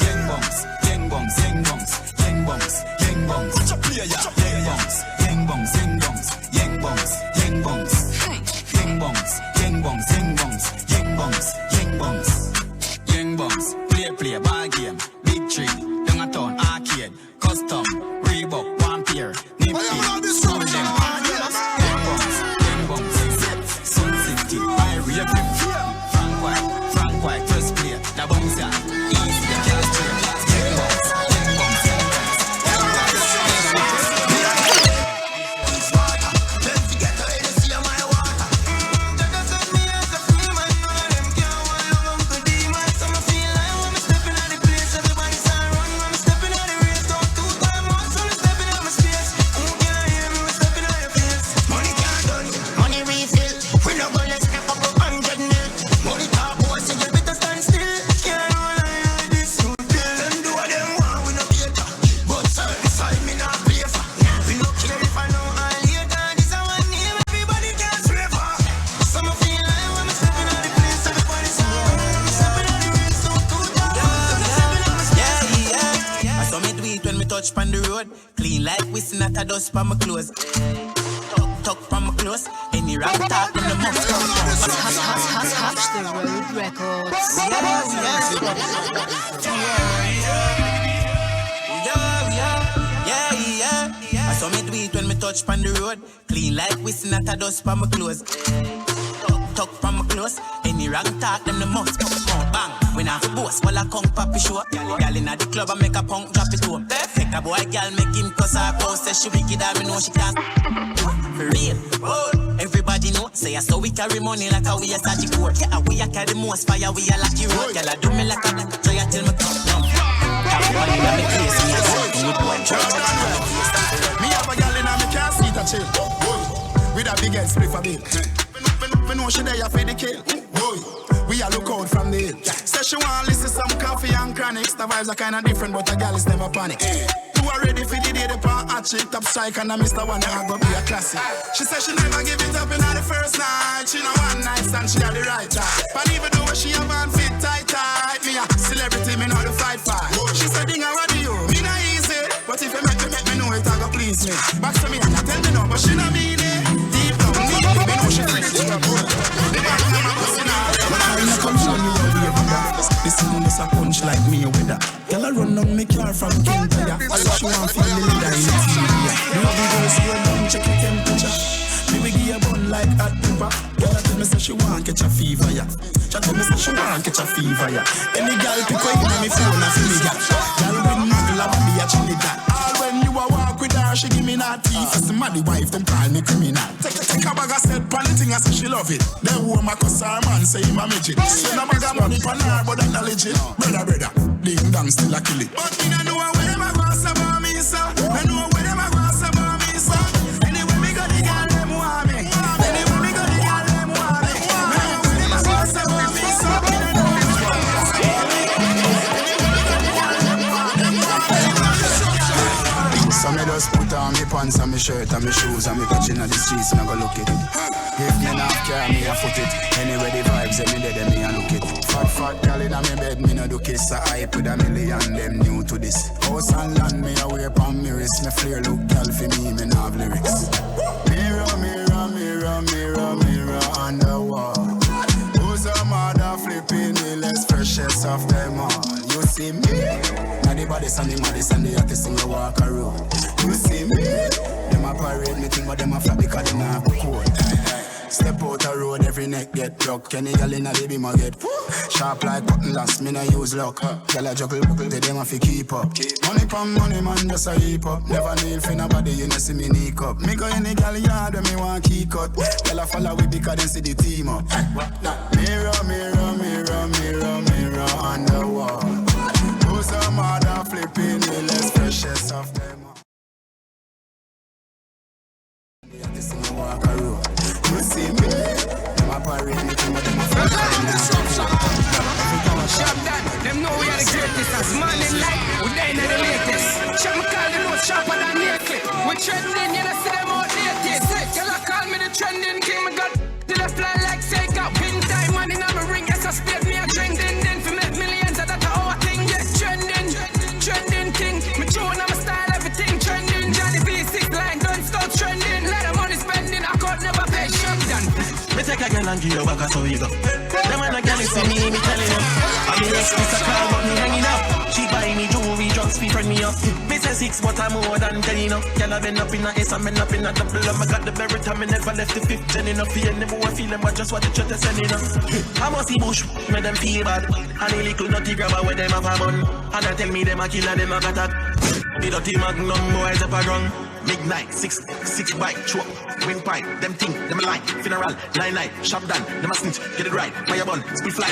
yang bongs, yang bongs, yang bongs, yang bongs, yang bongs. What's up, player? Yang bongs, yang bongs, yang bongs, yang bongs, yang bongs, yang bongs, yang bongs, yang bongs, yang bongs, yang bongs, yang bongs. Play, ball game, big tree, downtown arcade, custom, Reebok, one pair, Nippy, some them. Yang bongs, yang bongs, Sun City, Irie, Frank White, first player, the bongs are easy, the can't straight. Yang bongs, yang bongs, yang bongs. road. Clean like whistling at a dust from my clothes. Tuck from my clothes. Any rap talk in the mouth. Hush the road records. Yeah. I saw me do it when me touch on the road. Clean like whistling at a dust from my clothes. Tuck from my clothes. Any wrong talk, them the must. Bang, when I boss, while I come papi show. Girl in the club, I make a punk drop it home. Take a boy, girl, make him cuss her post. Say she wicked, I know she can't. For real, oh, everybody know. Say I saw we carry money like how we a Saji court. Yeah, we a carry most fire, we a lucky road. Girl, I do me like a so you tell me come down. Money in my face, me a good boy. Me have a girl in my car seat a chill. With a big head split for bill. Me know she there for the kill. We a look out from the hill. Say she want listen some coffee and chronics. The vibes are kinda different, but a girl is never panic. You are ready for the day the pan hot chick top strike and I Mr. One I go be a classic. She said she never give it up in the first night. She know one night stand she got the right time. But even though she have on fit tight. Me a celebrity, me know the fight. She said ding what do you? Me not easy. But if you make me know it, I go please me. Back to me and I tell me no, but she not mean it. Deep down, me know she fresh. This thing is a punch like me with that. Girl I run on me car from Kentaya. I she want feel the leader in the TV. You know the girls here down check your temperature. Me we give a bun like hot pepper. Girl I tell me say she want catch a fever ya. She tell me say she want catch a fever ya. Any girl pick up in me phone and feel me ya. Girl with muggle and be a chili that. All when you a walk with her she give me that teeth. As somebody wife them call me criminal. Take a bag of set pan the thing I say she love it. Then woman cuss her man say him a midget. So no bag of money pan her but that not legit. Brother, ding dong still a kill it. But me no know where them a go say about me so. I know where them a go say about me so. Anyway me got the girl them want me. Anyway me got the girl them want me. I know where them a go say about me so. Me no know where them a go say about me. So me just put on me pants and me shirt and me shoes and me catching on the streets and I go look it. If me not care, me a foot it. Anyway the vibes, me dead, me a look it. Fat girl in me bed, me no do kiss. I hype with a million, them new to this. House and land, me a wear pan me wrist. Me flare look, girl for me no have lyrics. Mirror, mirror, mirror, mirror, mirror on the wall. Who's a mother flipping me less freshest of them all? You see me? Now the bodies and the modest and the hottest in the walk around. You see me? Them a parade me think but them a flap because them not cool. Step out the road, every neck get broke. Any girl in a baby ma get sharp like cotton last, me no use luck. Girl a juggle, they them a fi keep up. Money pon money man, just a heap up. Never kneel for nobody, you know see me sneak up. Me go any girl yard when me want key cut. Girl a follow we because them see the team up. Mirror, mirror, mirror, mirror, mirror on the wall. Who's a mother flipping me less freshest of them all. You see me, my parade me to my Shop that, them know we are the greatest. As man in life, we they know the latest. Shop me call the most sharper than naked. We trending, you know see them outdated. Girl I call me the trending king. Me got till I fly like Sega. Pin time, man in my ring. Yes I spit me a trending. Then for make millions, that's our thing. Yeah, trending, trending king. Me tune on my style, everything trending. Johnny V6 line, don't stop trending. Lot of money spending, I could never pay. Shop done. Me take a girl and give you back so you go. Them when a girl see me telling them. I'm the next piece of car but me hanging up. She buy me jewelry, just be friend me up. Me say 6 but I'm more than 10 enough. Girl I been up in a S and been up in a double. I got the very time, me never left the 5th gen enough. Feel them more feeling but just what the church is sending up. I must see bush, make them feel bad. And the little nutty grabber where them have a bun. And they tell me them a killer, them a got that. The dirty magnum boys up a ground. Midnight, 6 bike, truck, windpipe, them think, them like, funeral, 9 shop done, them a snitch, get it right, fire bun, split fly.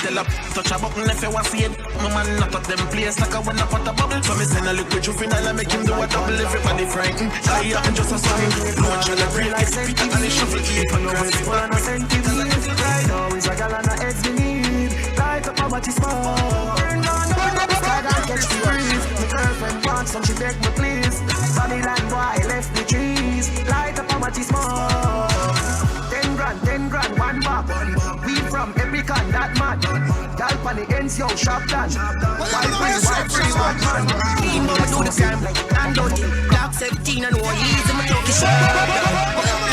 Tell up, touch a button if you want to see it. My man knock up them place like I wanna put a bubble. So me send a liquid juvenile and make him do a double. Everybody frightened, I am just a sorry. Launch on the break, it's beat and the shuffle key. I know it's fun, I send you right now is a gal and a heads we need. Light up how much is more. Burn down the sky and catch the breeze. My girlfriend wants some, she beg me please. Babylon boy left the trees. Light up how much is more. 10 grand, 1 bob. We from every con that mad. Y'all on the ends, yo, sharp plan. Why free, bad man? Team mama do the crime like I'm dirty. Black 17 and war, easy, my talkie sharp plan.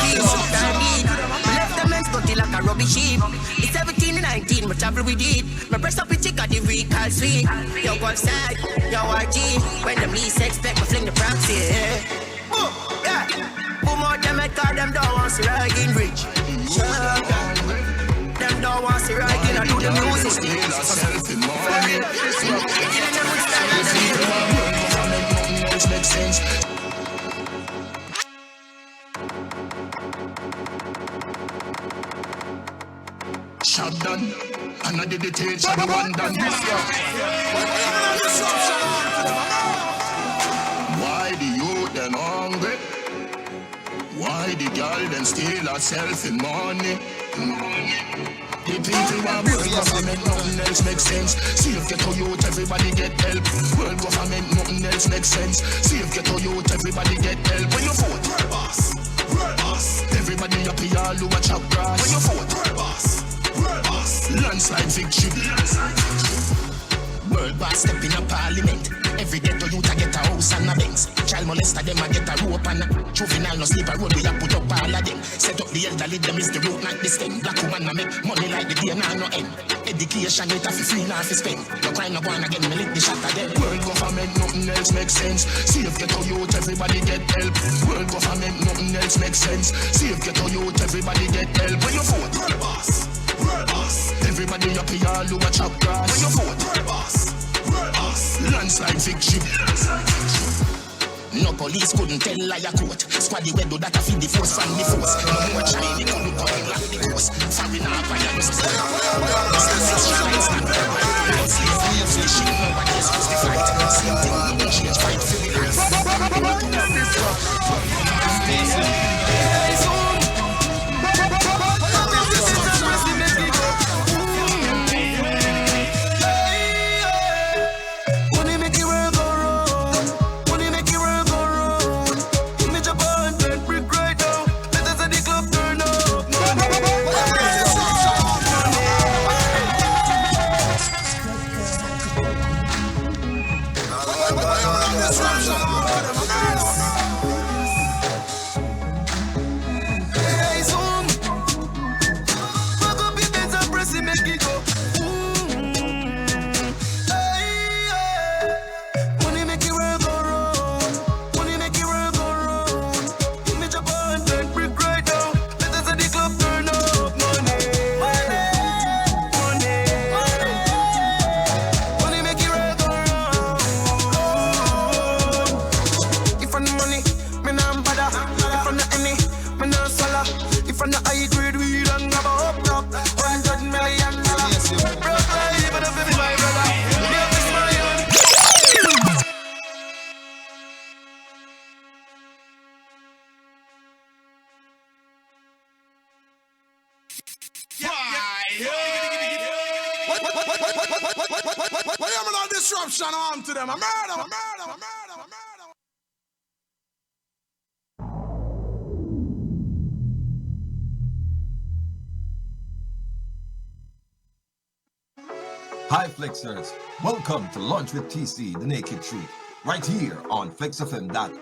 Keep up time, beat. Left the men's dirty like a rubbish sheep. It's 17 and 19, my travel with it. My breast up with chick at the recall sweet. Yo, go outside, yo, RG. When them least expect, I fling the proxy, yeah. Boom out them head, cause them don't want to ride in rich. Them don't want to ride in, I do the music. Makes sense. Shot done, and I did the tail, shot the one done. Why the youth them hungry? Why the girl them steal herself in money? The people want world government, nothing else makes sense. See if get to youth, everybody get help. World government, nothing else makes sense. See if get to youth, everybody get help. When you vote, world boss, world boss. Everybody happy, all who a chop grass. When you vote, world boss, world boss. Landslide victory. World boss step in a parliament. Every day to youth I get a house and a banks. Child molester them I get a rope and a juvenile no sleep a road we a put up all of them. Set up the elderly them is the root not the stem. Black woman a make money like the day nah no end. Education it a fi free nah fi spend. No crime no one again me lick the shot of them. World government nothing else makes sense. See if get to youth everybody get help. World government nothing else makes sense. See if get to youth everybody get help. When you vote world boss, world boss. Everybody happy all who a chop grass. When you vote world boss. Landslide victory. No police couldn't tell liar court. Squaddy we do that I feed the force from the force. No more China couldn't come and lock the coast. Foreign up and you stay. Nobody is supposed to fight. Same thing, no change, fight for the life. Disruption on to them. I murder. Hi Flexers, welcome to Lunch with TC, the Naked Truth, right here on FlexFM.on.